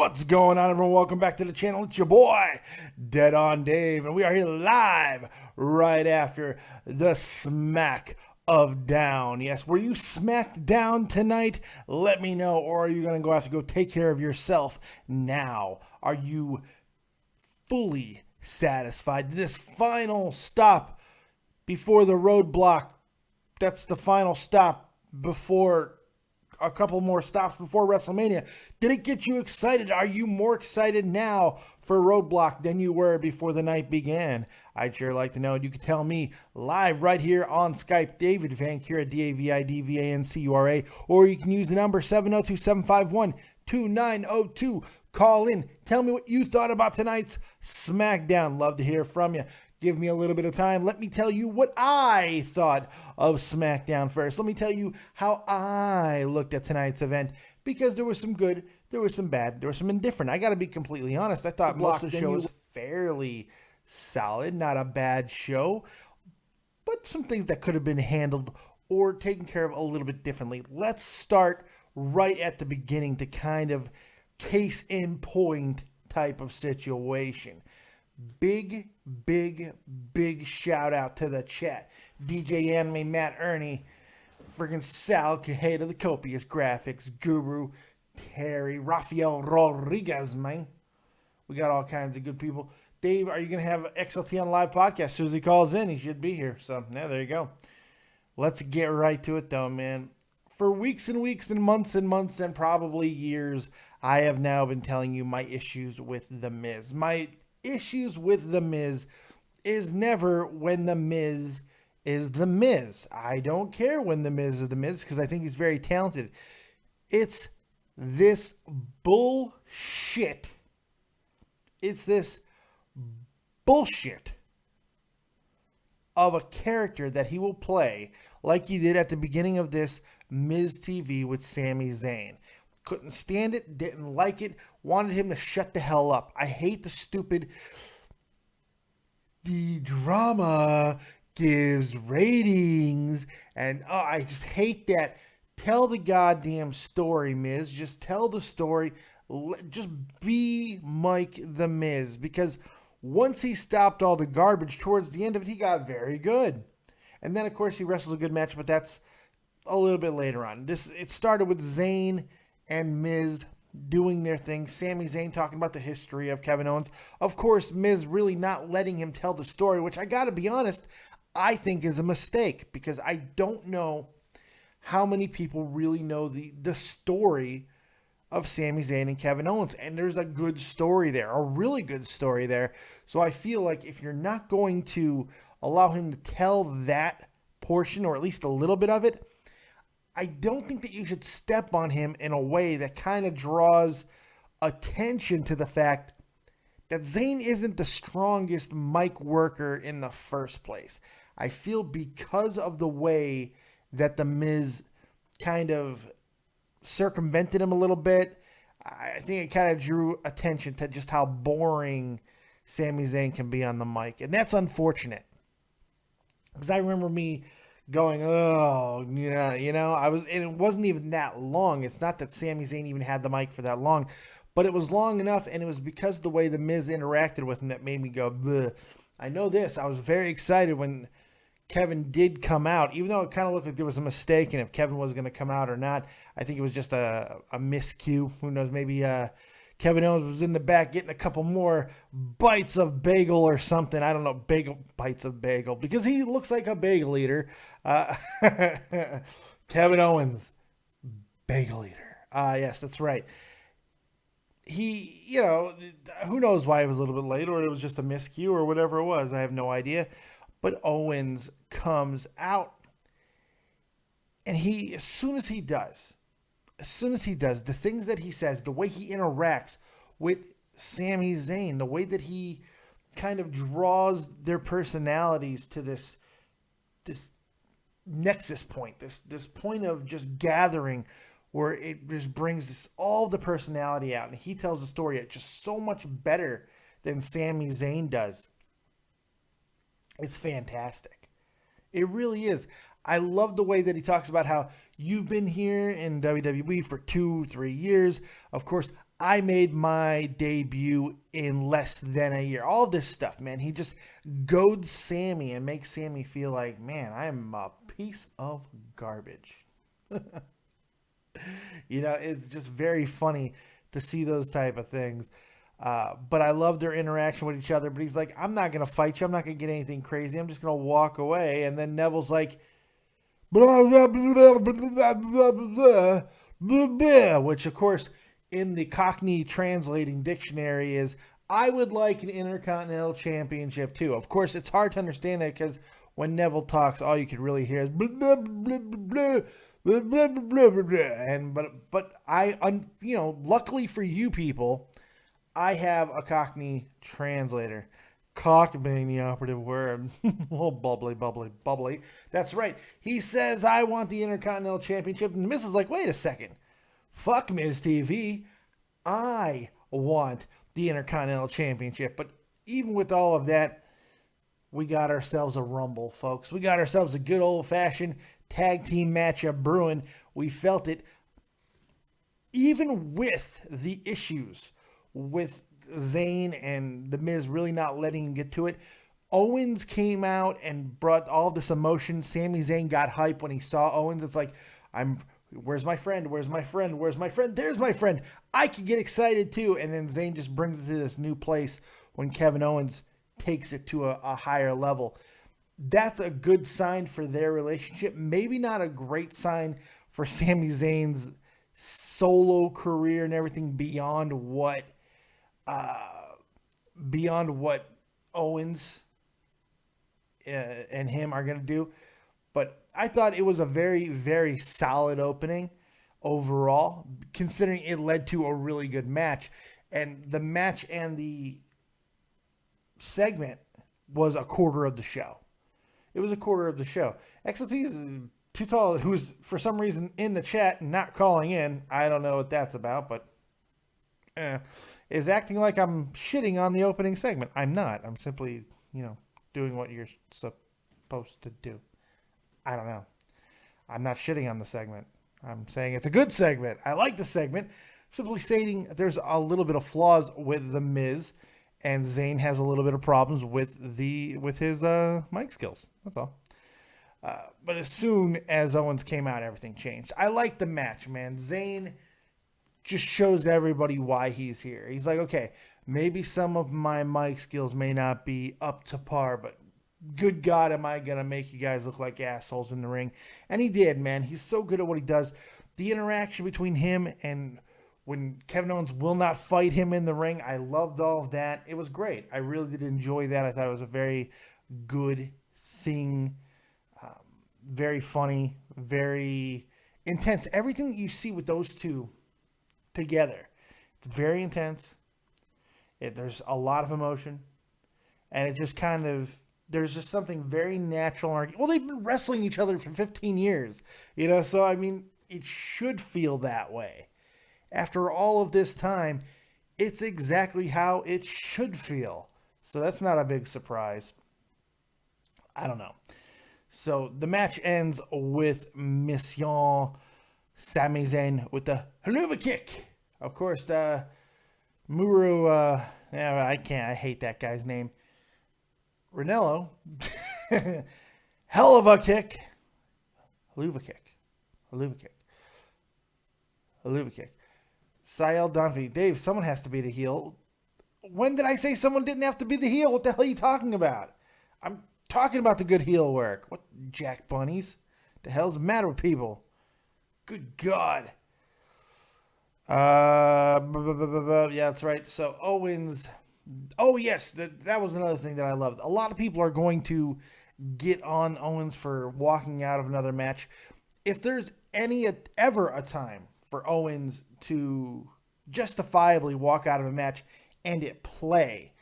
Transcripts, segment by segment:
What's going on, everyone? Welcome back to the channel. It's your boy, Dead on Dave, and we are here live right after the Smack of Down. Yes, were you smacked down tonight? Let me know, or are you going to have to go take care of yourself now? Are you fully satisfied? This final stop before the RoadBlock, that's the final stop before a couple more stops before WrestleMania. Did it get you excited? Are you more excited now for RoadBlock than you were before the night began? I'd sure like to know. You can tell me live right here on Skype, David Vancura, DAVIDVANCURA, or you can use the number 702-751-2902. Call in. Tell me what you thought about tonight's SmackDown. Love to hear from you. Give me a little bit of time. Let me tell you what I thought of SmackDown first. Let me tell you how I looked at tonight's event, because there was some good, there was some bad, there was some indifferent. I got to be completely honest. I thought most of the show was fairly solid, not a bad show, but some things that could have been handled or taken care of a little bit differently. Let's start right at the beginning to kind of case in point type of situation. Big shout out to the chat. DJ Anime, Matt Ernie, friggin' Sal Cajeda, the Copious Graphics, Guru, Terry, Rafael Rodriguez, man. We got all kinds of good people. Dave, are you going to have XLT on live podcast? As soon as he calls in, he should be here. So, yeah, there you go. Let's get right to it, though, man. For weeks and weeks and months and probably years, I have now been telling you my issues with The Miz. My issues with The Miz is never when The Miz is The Miz. I don't care when The Miz is The Miz, because I think he's very talented. It's this bullshit. It's this bullshit of a character that he will play like he did at the beginning of this Miz TV with Sami Zayn. Couldn't stand it, didn't like it, wanted him to shut the hell up. I hate the stupid, the drama gives ratings, and I just hate that. Tell the goddamn story, Miz. Just tell the story. Just be Mike the Miz, because once he stopped all the garbage, towards the end of it, he got very good. And then, of course, he wrestles a good match, but that's a little bit later on. It started with Zayn and Miz doing their thing. Sami Zayn talking about the history of Kevin Owens. Of course, Miz really not letting him tell the story, which I got to be honest, I think is a mistake, because I don't know how many people really know the story of Sami Zayn and Kevin Owens. And there's a good story there, a really good story there. So I feel like if you're not going to allow him to tell that portion, or at least a little bit of it, I don't think that you should step on him in a way that kind of draws attention to the fact that Zayn isn't the strongest mic worker in the first place. I feel because of the way that The Miz kind of circumvented him a little bit, I think it kind of drew attention to just how boring Sami Zayn can be on the mic. And that's unfortunate, because I remember me going, oh, yeah, you know, and it wasn't even that long. It's not that Sami Zayn even had the mic for that long, but it was long enough, and it was because of the way The Miz interacted with him that made me go, bleh. I know this. I was very excited when Kevin did come out, even though it kind of looked like there was a mistake, and if Kevin was going to come out or not, I think it was just a miscue. Who knows, maybe Kevin Owens was in the back getting a couple more bites of bagel or something. I don't know, bites of bagel, because he looks like a bagel eater. Kevin Owens, bagel eater. Yes, that's right. He, you know, who knows why it was a little bit late, or it was just a miscue or whatever it was. I have no idea. But Owens comes out, and as soon as he does, the things that he says, the way he interacts with Sami Zayn, the way that he kind of draws their personalities to this nexus point, this point of just gathering, where it just brings all the personality out, and he tells the story just so much better than Sami Zayn does. It's fantastic. It really is. I love the way that he talks about how You've been here in WWE for 2-3 years. Of course, I made my debut in less than a year. All this stuff, man. He just goads Sammy and makes Sammy feel like, man, I'm a piece of garbage. You know, it's just very funny to see those type of things. But I love their interaction with each other. But he's like, I'm not going to fight you. I'm not going to get anything crazy. I'm just going to walk away. And then Neville's like, blah, blah, blah, blah, blah, blah, blah, blah, which, of course, in the Cockney translating dictionary is, I would like an Intercontinental Championship too. Of course, it's hard to understand that because when Neville talks, all you can really hear is blah, blah, blah, blah, blah, blah, blah, blah, blah. And but luckily for you people, I have a Cockney translator. Cock being the operative word. Oh, bubbly, bubbly, bubbly. That's right. He says, I want the Intercontinental Championship. And Miz is like, wait a second. Fuck Miz TV. I want the Intercontinental Championship. But even with all of that, we got ourselves a Rumble, folks. We got ourselves a good old-fashioned tag team matchup brewing. We felt it. Even with the issues with Zayn and The Miz really not letting him get to it, Owens came out and brought all this emotion. Sami Zayn got hype when he saw Owens. It's like, where's my friend? Where's my friend? Where's my friend? There's my friend. I could get excited too. And then Zayn just brings it to this new place when Kevin Owens takes it to a higher level. That's a good sign for their relationship. Maybe not a great sign for Sami Zayn's solo career and everything beyond what Owens and him are going to do. But I thought it was a very, very solid opening overall, considering it led to a really good match. And the match and the segment was a quarter of the show. It was a quarter of the show. XLT is too tall, who's for some reason in the chat and not calling in. I don't know what that's about, but is acting like I'm shitting on the opening segment. I'm not. I'm simply, doing what you're supposed to do. I don't know. I'm not shitting on the segment. I'm saying it's a good segment. I like the segment. Simply stating there's a little bit of flaws with The Miz, and Zayn has a little bit of problems with his mic skills. That's all. But as soon as Owens came out, everything changed. I like the match, man. Zayn just shows everybody why he's here. He's like, okay, maybe some of my mic skills may not be up to par, but good God, am I going to make you guys look like assholes in the ring? And he did, man. He's so good at what he does. The interaction between him and when Kevin Owens will not fight him in the ring, I loved all of that. It was great. I really did enjoy that. I thought it was a very good thing. Very funny, very intense. Everything that you see with those two together, it's very intense. There's a lot of emotion, and it just there's just something very natural. Well, they've been wrestling each other for 15 years, so I mean, it should feel that way. After all of this time, it's exactly how it should feel. So that's not a big surprise. I don't know. So the match ends with Mission Sami Zayn with the haluva kick. Of course, Muru, I hate that guy's name. Ranello, hell of a kick. Haluva kick. Sayel Donfi. Dave, someone has to be the heel. When did I say someone didn't have to be the heel? What the hell are you talking about? I'm talking about the good heel work. What, Jack Bunnies? The hell's the matter with people? Good God. Yeah, that's right. So Owens. Oh, yes. That was another thing that I loved. A lot of people are going to get on Owens for walking out of another match. If there's ever a time for Owens to justifiably walk out of a match and it play,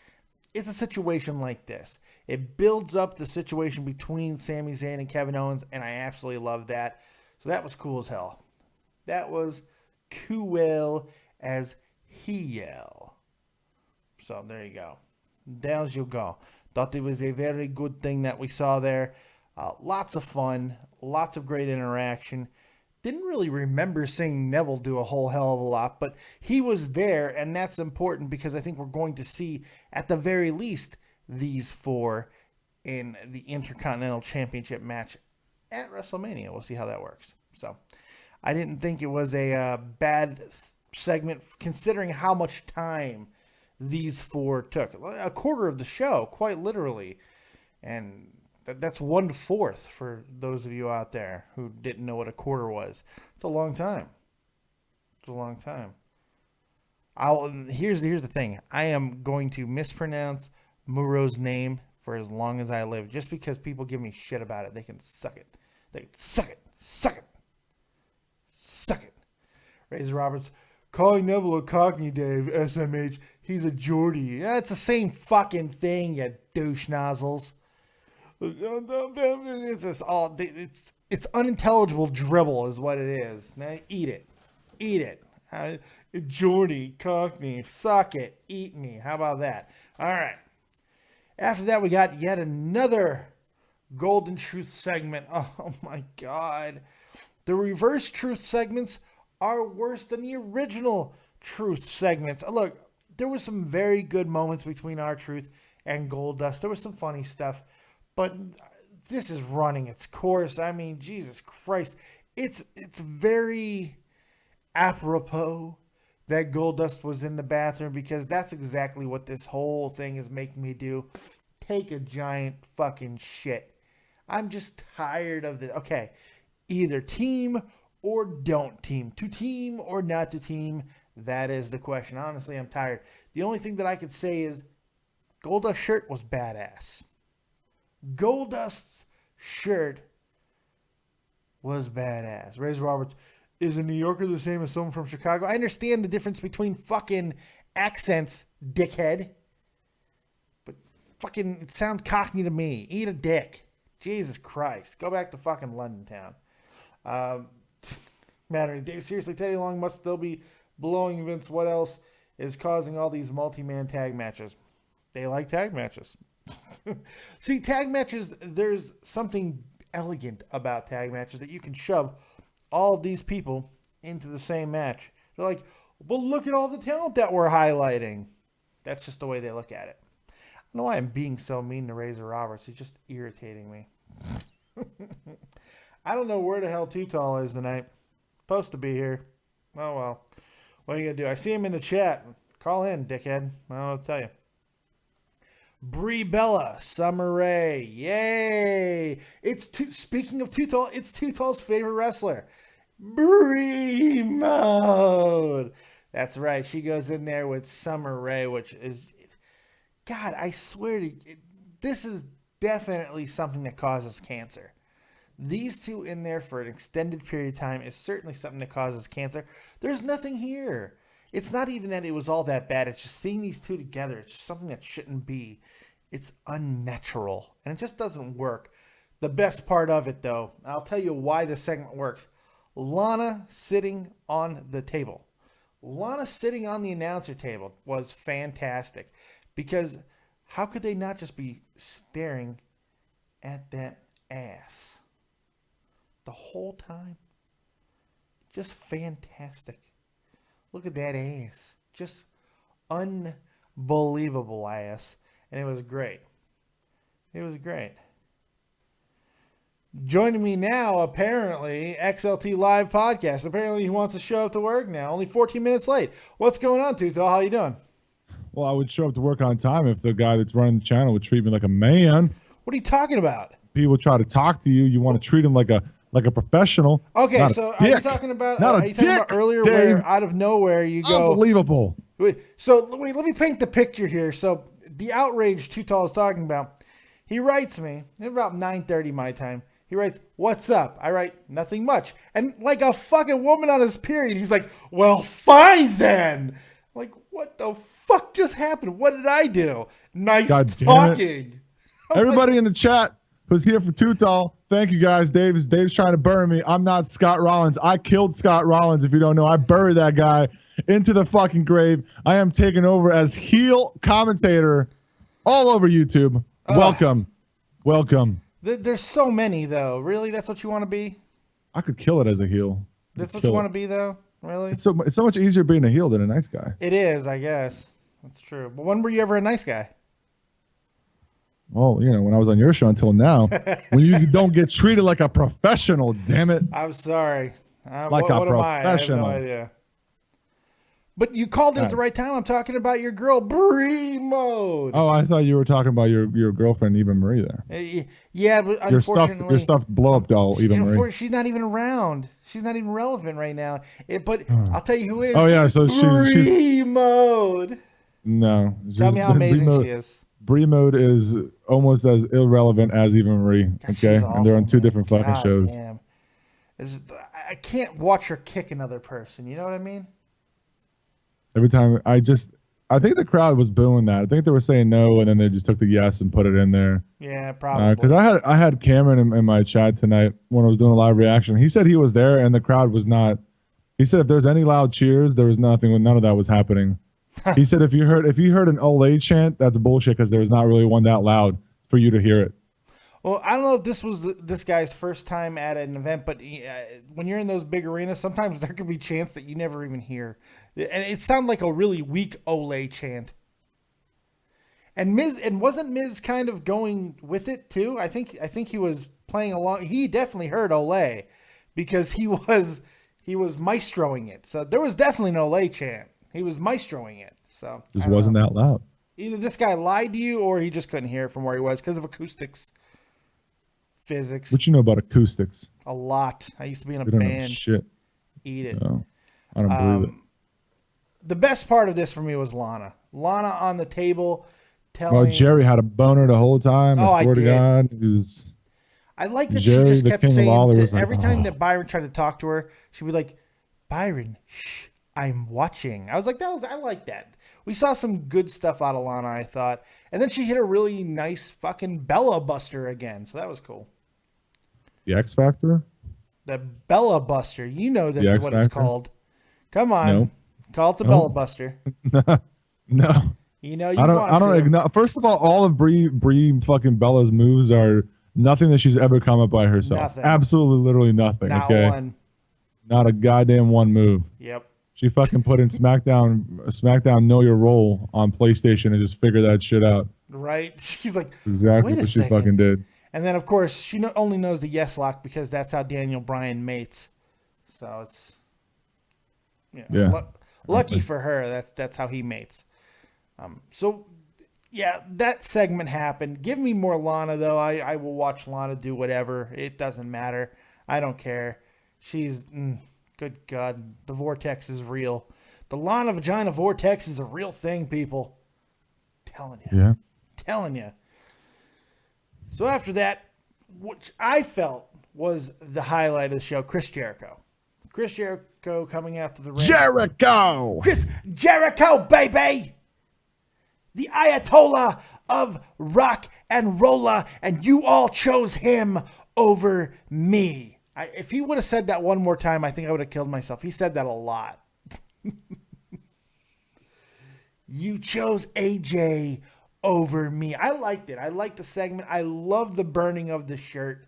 it's a situation like this. It builds up the situation between Sami Zayn and Kevin Owens, and I absolutely love that. So that was cool as hell. That was cool as hell. So there you go. There you go. Thought it was a very good thing that we saw there. Lots of fun. Lots of great interaction. didn't really remember seeing Neville do a whole hell of a lot, but he was there, and that's important because I think we're going to see, at the very least, these 4 in the Intercontinental Championship match at WrestleMania. We'll see how that works. So I didn't think it was a bad segment considering how much time these 4 took. A quarter of the show, quite literally. And that's 1/4 for those of you out there who didn't know what a quarter was. It's a long time. It's a long time. Here's the thing. I am going to mispronounce Muro's name for as long as I live, just because people give me shit about it. They can suck it. They can suck it. Suck it. Suck it. Razor Roberts, calling Neville a cockney, Dave, SMH. He's a Geordie. Yeah, it's the same fucking thing, you douche nozzles. It's just all, it's unintelligible dribble is what it is. Now eat it. Geordie, cockney, suck it, eat me. How about that? All right. After that, we got yet another Golden Truth segment. Oh my God. The reverse Truth segments are worse than the original Truth segments. Look, there was some very good moments between R-Truth and Goldust. There was some funny stuff. But this is running its course. I mean, Jesus Christ. It's very apropos that Goldust was in the bathroom, because that's exactly what this whole thing is making me do. Take a giant fucking shit. I'm just tired of this. Okay, either team or don't team. To team or not to team, that is the question. Honestly, I'm tired. The only thing that I could say is Goldust's shirt was badass. Goldust's shirt was badass. Razor Roberts, is a New Yorker the same as someone from Chicago? I understand the difference between fucking accents, dickhead. But fucking, it sounds cockney to me. Eat a dick. Jesus Christ. Go back to fucking London town. Matter. Dave, seriously, Teddy Long must still be blowing Vince. What else is causing all these multi-man tag matches? They like tag matches. See, tag matches, there's something elegant about tag matches that you can shove all of these people into the same match. They're like, well, look at all the talent that we're highlighting. That's just the way they look at it. I don't know why I'm being so mean to Razor Roberts. He's just irritating me. I don't know where the hell Too Tall is tonight. Supposed to be here. Oh, well. What are you going to do? I see him in the chat. Call in, dickhead. I don't know what to tell you. Brie Bella, Summer Rae, yay! Speaking of Too Tall, it's Too Tall's favorite wrestler, Brie Mode. That's right. She goes in there with Summer Rae, which is, God, I swear to you, this is definitely something that causes cancer. These two in there for an extended period of time is certainly something that causes cancer. There's nothing here. It's not even that it was all that bad. It's just seeing these two together. It's just something that shouldn't be. It's unnatural. And it just doesn't work. The best part of it, though, I'll tell you why the segment works. Lana sitting on the table. Lana sitting on the announcer table was fantastic. Because how could they not just be staring at that ass the whole time? Just fantastic. Look at that ass. Just unbelievable ass. And it was great. It was great. Joining me now, apparently, XLT Live Podcast. Apparently he wants to show up to work now. Only 14 minutes late. What's going on, Tuto? How you doing? Well, I would show up to work on time if the guy that's running the channel would treat me like a man. What are you talking about? People try to talk to you. You want to treat him like a professional. Okay, so are you talking about earlier Dave. where out of nowhere you go? Unbelievable. Wait, let me paint the picture here. So the outrage Too Tall is talking about, he writes me at about 9:30 my time. He writes, "What's up?" I write, "Nothing much." And like a fucking woman on his period, he's like, "Well, fine then." I'm like, what the fuck just happened? What did I do? Nice talking. Everybody in the chat who's here for Too Tall, thank you guys. Dave's trying to bury me. I'm not Scott Rollins. I killed Scott Rollins, if you don't know. I buried that guy into the fucking grave. I am taking over as heel commentator all over YouTube. Welcome. There's so many, though. Really? That's what you want to be? I could kill it as a heel. That's what you want to be, though? Really? It's so much easier being a heel than a nice guy. It is, I guess. That's true. But when were you ever a nice guy? Well, when I was on your show until now, when you don't get treated like a professional, damn it. I'm sorry. Like a professional. I have no idea. But you called it at the right time. I'm talking about your girl, Brie Mode. Oh, I thought you were talking about your girlfriend, Eva Marie, there. Yeah, but unfortunately, your stuffed blow-up doll, Eva Marie. She's not even around. She's not even relevant right now. But I'll tell you who is. Oh, yeah, so she's Brie Mode. No. Tell me how amazing she is. Brie Mode is almost as irrelevant as Eva Marie, okay? Awful, and they're on two different fucking shows. Damn. I can't watch her kick another person. You know what I mean? Every time I think the crowd was booing that. I think they were saying no, and then they just took the yes and put it in there. Yeah, probably. Because I had Cameron in my chat tonight when I was doing a live reaction. He said he was there, and the crowd was not. He said if there's any loud cheers, there was nothing. None of that was happening. He said if you heard an Olay chant, that's bullshit because there was not really one that loud for you to hear it. Well, I don't know if this was this guy's first time at an event, but when you're in those big arenas, sometimes there could be chants that you never even hear. And it sounded like a really weak Olay chant. And wasn't Miz kind of going with it too? I think he was playing along. He definitely heard Olay because he was maestroing it. So there was definitely an Olay chant. He was maestroing it. So just wasn't that loud. Either this guy lied to you or he just couldn't hear it from where he was because of acoustics. Physics. What you know about acoustics? A lot. I used to be in a band. Know shit. Eat it. No, I don't believe it. The best part of this for me was Lana. Lana on the table telling. Oh, Jerry had a boner the whole time. I swear to God, I like that Jerry, she just kept saying every time that Byron tried to talk to her, she'd be like, "Byron, shh, I'm watching." I was like, I like that. We saw some good stuff out of Lana, I thought, and then she hit a really nice fucking Bella Buster again, so that was cool. The X Factor? The Bella Buster. You know that's what it's called. Come on. No. Call it the Bella Buster. No. You know, I don't. First of all of Brie fucking Bella's moves are nothing that she's ever come up by herself. Nothing. Absolutely, literally nothing. Not okay? one. Not a goddamn one move. Yep. She fucking put in SmackDown Know Your Role on PlayStation and just figured that shit out. Right? She's like, exactly what she fucking did. And then, of course, she only knows the yes lock because that's how Daniel Bryan mates. So it's, lucky for her. That's how he mates. So, yeah, that segment happened. Give me more Lana, though. I will watch Lana do whatever. It doesn't matter. I don't care. She's, good God, the vortex is real. The Lana vagina vortex is a real thing, people. Telling you. Yeah. Telling you. So after that, which I felt was the highlight of the show, Chris Jericho. Chris Jericho coming out to the ring. Jericho! Chris Jericho, baby! The Ayatollah of rock and rolla, and you all chose him over me. If he would have said that one more time, I think I would have killed myself. He said that a lot. You chose AJ over me. I liked it. I liked the segment. I love the burning of the shirt.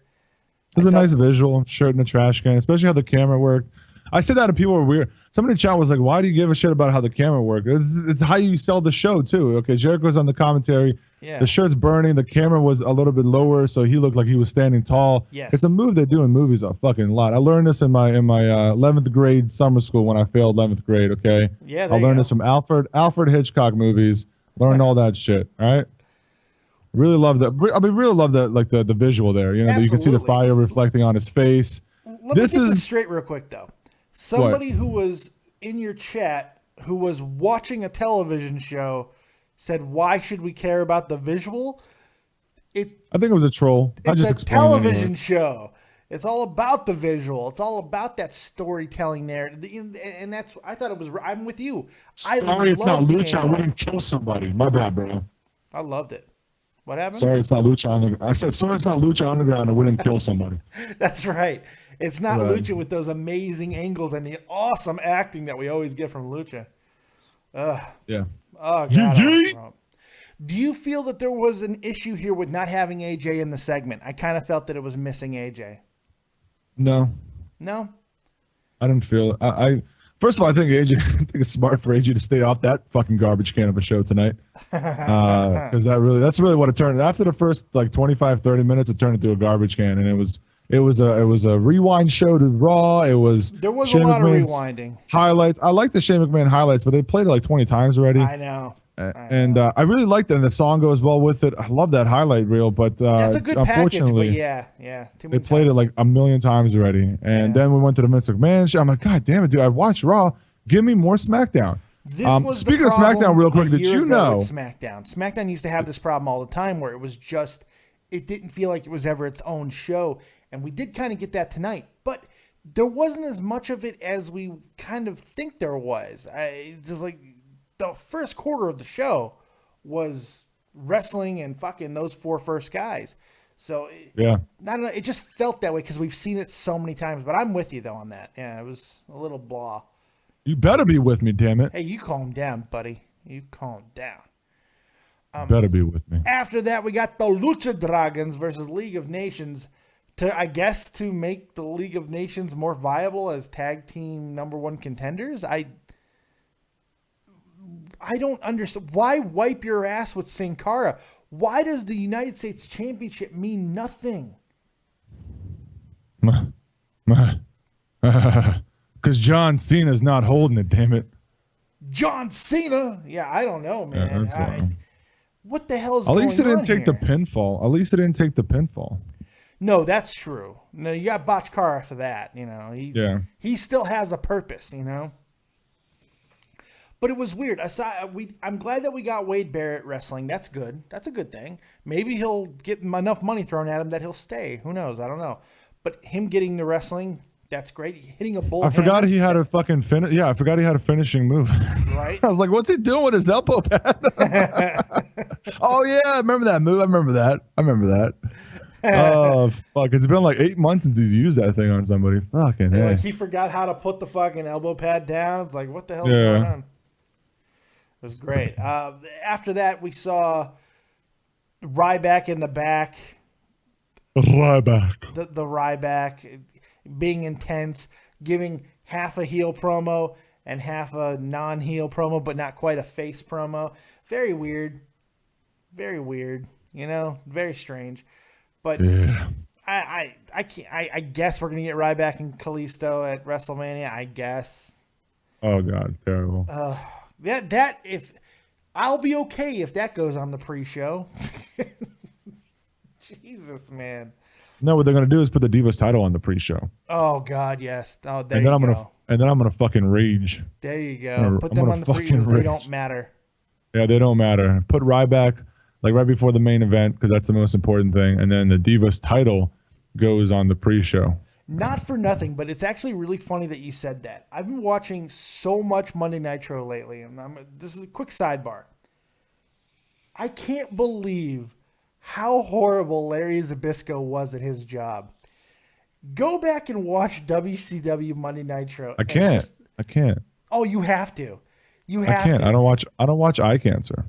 It was a nice visual, shirt in a trash can, especially how the camera worked. I said that and people were weird. Somebody in chat was like, why do you give a shit about how the camera worked? It's how you sell the show, too. Okay, Jericho's on the commentary. Yeah. The shirt's burning. The camera was a little bit lower, so he looked like he was standing tall. Yes. It's a move they do in movies a fucking lot. I learned this in my 11th grade summer school when I failed 11th grade, okay? Yeah, I learned this from Alfred Hitchcock movies. Learned all that shit, all right? Really love that. I mean, really love that, like the visual there. You know, you can see the fire reflecting on his face. Let me get this straight real quick, though. Somebody who was in your chat who was watching a television show said, "Why should we care about the visual?" I think it was a troll. It's a television show. It's all about the visual. It's all about that storytelling there, and that's. I thought it was. I'm with you. Sorry, it's not Lucha. I wouldn't kill somebody. My bad, bro. I loved it. What happened? Sorry, it's not Lucha Underground. I said, sorry, it's not Lucha Underground. I wouldn't kill somebody. That's right. It's not Lucha with those amazing angles and the awesome acting that we always get from Lucha. Yeah. Oh, God. Do you feel that there was an issue here with not having AJ in the segment? I kind of felt that it was missing AJ. No. No? I didn't feel it. First of all, I think I think it's smart for AJ to stay off that fucking garbage can of a show tonight. Because that's really what it turned. After the first like 25, 30 minutes, it turned into a garbage can, and it was a rewind show to Raw. There was Shane a lot McMahon's of rewinding highlights. I like the Shane McMahon highlights, but they played it like 20 times already. I know. I really liked it, and the song goes well with it. I love that highlight reel, but that's a good unfortunately, package, but yeah, they played it like a million times already. And then we went to the Vince McMahon show. I'm like, God damn it, dude! I watched Raw. Give me more SmackDown. Speaking of SmackDown, real quick, did you know SmackDown used to have this problem all the time where it didn't feel like it was ever its own show, and we did kind of get that tonight, but there wasn't as much of it as we kind of think there was. Just like the first quarter of the show was wrestling and fucking those four first guys. So yeah, I don't know. It just felt that way because we've seen it so many times. But I'm with you though on that. Yeah, it was a little blah. You better be with me, damn it. Hey, you calm down, buddy. You calm down. Better be with me. After that, we got the Lucha Dragons versus League of Nations to make the League of Nations more viable as tag team #1 contenders. I don't understand. Why wipe your ass with Sin Cara? Why does the United States Championship mean nothing? Because John Cena's not holding it, damn it. John Cena? Yeah, I don't know, man. Yeah, that's what the hell is going on? At least it didn't take the pinfall. At least it didn't take the pinfall. No, that's true. No, you got Botch Car after that, you know. He still has a purpose, you know. But it was weird. I'm glad that we got Wade Barrett wrestling. That's good. That's a good thing. Maybe he'll get enough money thrown at him that he'll stay. Who knows? I don't know. But him getting the wrestling, that's great. Hitting a bull. I forgot he had a fucking finish. Yeah, I forgot he had a finishing move. Right. I was like, what's he doing with his elbow pad? Oh yeah, I remember that move. I remember that. Oh fuck! It's been like 8 months since he's used that thing on somebody. Fucking yeah. Like he forgot how to put the fucking elbow pad down. It's like, what the hell is going on? It was great. After that, we saw Ryback in the back. Ryback. The Ryback being intense, giving half a heel promo and half a non-heel promo, but not quite a face promo. Very weird. Very weird. You know, very strange. But yeah. I guess we're gonna get Ryback and Kalisto at WrestleMania. I guess. Oh God, terrible. That if I'll be okay if that goes on the pre-show. Jesus, man. No, what they're gonna do is put the Divas title on the pre-show. Oh God, yes. Oh, there and then you go. And then I'm gonna fucking rage. There you go. Put them on the pre-show. They don't matter. Yeah, they don't matter. Put Ryback like right before the main event because that's the most important thing, and then the Divas title goes on the pre-show. Not for nothing, but it's actually really funny that you said that. I've been watching so much Monday Nitro lately, and this is a quick sidebar. I can't believe how horrible Larry Zbyszko was at his job. Go back and watch WCW Monday Nitro. I can't. Oh, you have to. I can't. I don't watch eye cancer.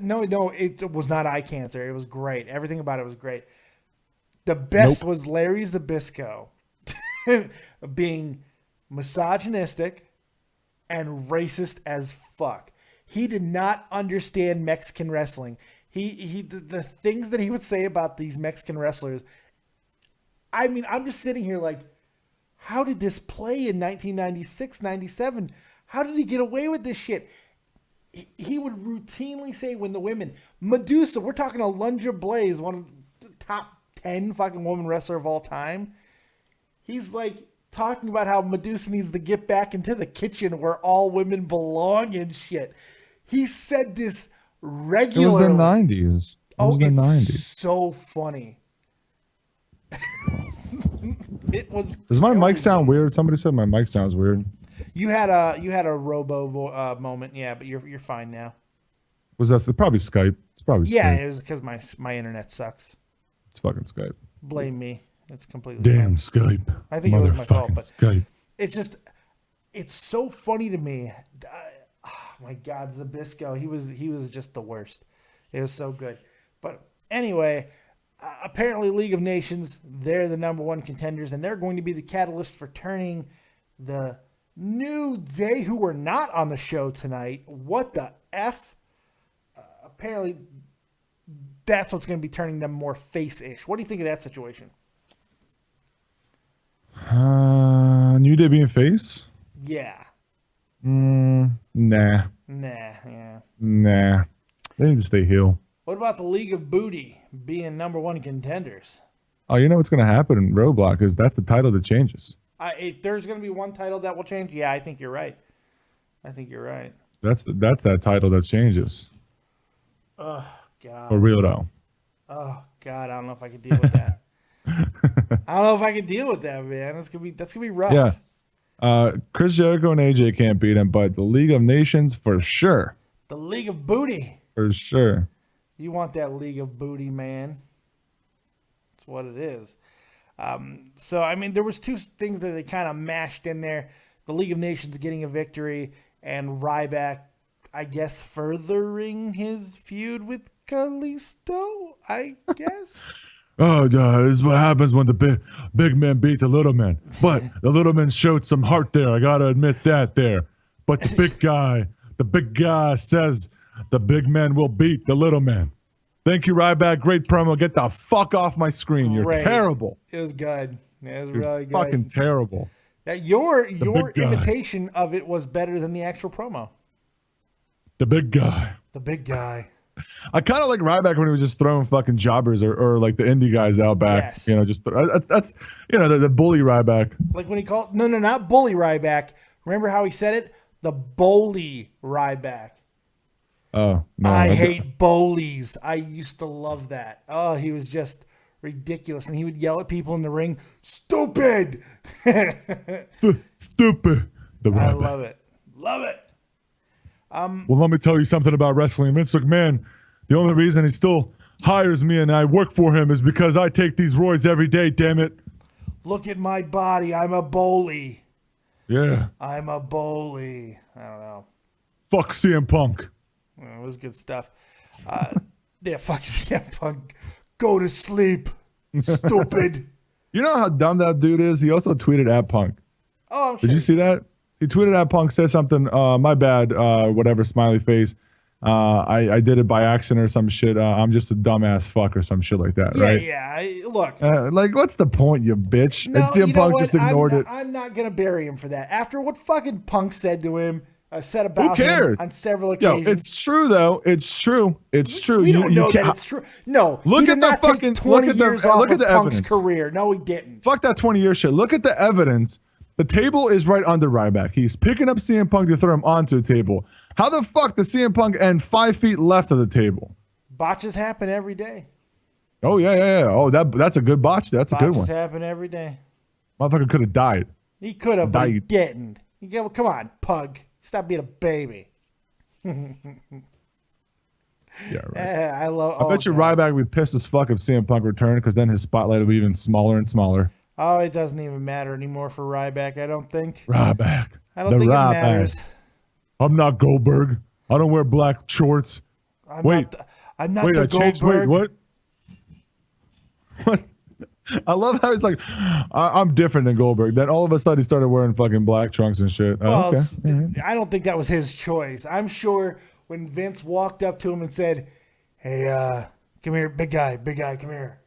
No, it was not eye cancer. It was great. Everything about it was great. The best was Larry Zbyszko being misogynistic and racist as fuck. He did not understand Mexican wrestling. The things that he would say about these Mexican wrestlers. I mean, I'm just sitting here like, how did this play in 1996, 97? How did he get away with this shit? He would routinely say when the women, Medusa, we're talking Alundra Blaze, one of the top 10 fucking woman wrestler of all time. He's like talking about how Medusa needs to get back into the kitchen where all women belong and shit. He said this regularly. It was the 90s. It's so funny. It was. Does my mic sound weird? Somebody said my mic sounds weird. You had a robo moment, yeah, but you're fine now. Was that probably Skype? It's probably Skype. Yeah, it was because my internet sucks. It's fucking Skype. Blame me. It's completely damn fine. Skype. I think it was my fault, but Skype. It's so funny to me. Oh my God, Zbyszko, he was just the worst. It was so good. But anyway, apparently League of Nations, they're the #1 contenders, and they're going to be the catalyst for turning the New Day, who were not on the show tonight. What the F? Apparently, that's what's going to be turning them more face-ish. What do you think of that situation? New Day being face? Yeah. Nah. Yeah. Nah. They need to stay heel. What about the League of Booty being number one contenders? Oh, you know what's going to happen in RoadBlock is that's the title that changes. If there's going to be one title that will change, yeah, I think you're right. That's that title that changes. Oh, God. For real, though. Oh, God, I don't know if I can deal with that. Man. That's gonna be rough. Yeah. Chris Jericho and AJ can't beat him, but the League of Nations for sure. The League of Booty. For sure. You want that League of Booty, man. That's what it is. So, I mean, there was two things that they kind of mashed in there. The League of Nations getting a victory and Ryback, I guess, furthering his feud with Kalisto, I guess. Oh, this is what happens when the big men beat the little men. But the little men showed some heart there. I got to admit that there. But the big guy says the big men will beat the little men. Thank you, Ryback. Great promo. Get the fuck off my screen. You're terrible. It was good. It was You're really good. Fucking terrible. Your imitation of it was better than the actual promo. The big guy. The big guy. I kind of like Ryback when he was just throwing fucking jobbers or like the indie guys out back. Yes. You know, just that's the bully Ryback. Like when he called not bully Ryback. Remember how he said it? The bully Ryback. Oh no! I hate bullies. I used to love that. Oh, he was just ridiculous, and he would yell at people in the ring, "Stupid!" Stupid. The Ryback. I love it. Love it. Well, let me tell you something about wrestling. Vince McMahon, the only reason he still hires me and I work for him is because I take these roids every day, damn it. Look at my body. I'm a bully. Yeah. I'm a bully. I don't know. Fuck CM Punk. It was good stuff. Yeah, fuck CM Punk. Go to sleep. Stupid. You know how dumb that dude is? He also tweeted at Punk. Oh, I'm sure. Did you see that? He tweeted at Punk, said something, my bad, whatever, smiley face. I did it by accident or some shit. I'm just a dumbass fuck or some shit like that, right? Yeah. Look. Like, what's the point, you bitch? No, and CM Punk just ignored it. I'm not going to bury him for that. After what fucking Punk said to him, said about Who cares? him on several occasions. Yo, it's true, though. It's true. It's true. You don't know that it's true. No. Look at the fucking 20 years off look at of the Punk's evidence. career. No, he didn't. Fuck that 20-year shit. Look at the evidence. The table is right under Ryback. He's picking up CM Punk to throw him onto the table. How the fuck does CM Punk end 5 feet left of the table? Botches happen every day. Oh, yeah. Oh, that's a good botch. That's a good one. Botches happen every day. Motherfucker could have died. He could have, but he didn't. Come on, Pug. Stop being a baby. Yeah, right. I bet you Ryback would be pissed as fuck if CM Punk returned because then his spotlight would be even smaller and smaller. Oh, it doesn't even matter anymore for Ryback, I don't think. Ryback. I don't think it matters. I'm not Goldberg. I don't wear black shorts. I'm not the Goldberg. Wait, what? What? I love how he's like, I'm different than Goldberg. Then all of a sudden he started wearing fucking black trunks and shit. Well, Okay. I don't think that was his choice. I'm sure when Vince walked up to him and said, "Hey, come here, big guy, come here.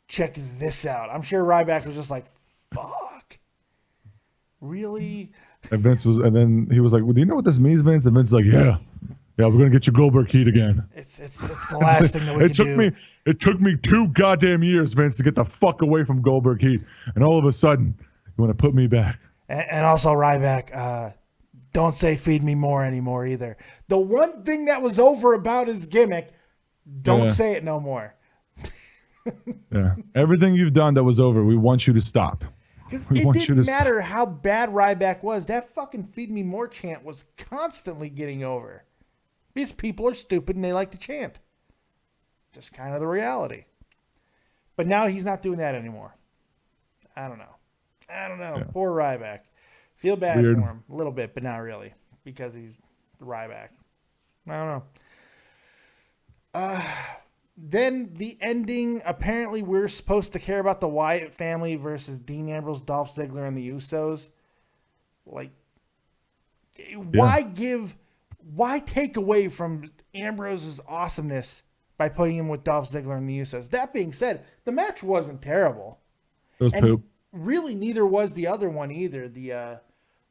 Check this out." I'm sure Ryback was just like, "Fuck, really?" And then he was like, "Well, do you know what this means, Vince?" And Vince's like, "Yeah, we're gonna get your Goldberg heat again." It's the last thing that we can do. It took me 2 goddamn years, Vince, to get the fuck away from Goldberg heat, and all of a sudden, you want to put me back. And also Ryback, don't say "feed me more" anymore either. The one thing that was over about his gimmick, don't say it no more. Yeah, everything you've done that was over, we want you to stop. It didn't matter how bad Ryback was. That fucking "feed me more" chant was constantly getting over. These people are stupid and they like to chant. Just kind of the reality. But now he's not doing that anymore. I don't know. Yeah. Poor Ryback. Feel bad for him a little bit, but not really, because he's Ryback. I don't know. Then the ending, apparently we're supposed to care about the Wyatt family versus Dean Ambrose, Dolph Ziggler, and the Usos. Like, why take away from Ambrose's awesomeness by putting him with Dolph Ziggler and the Usos? That being said, the match wasn't terrible. It was poop. Really, neither was the other one either. The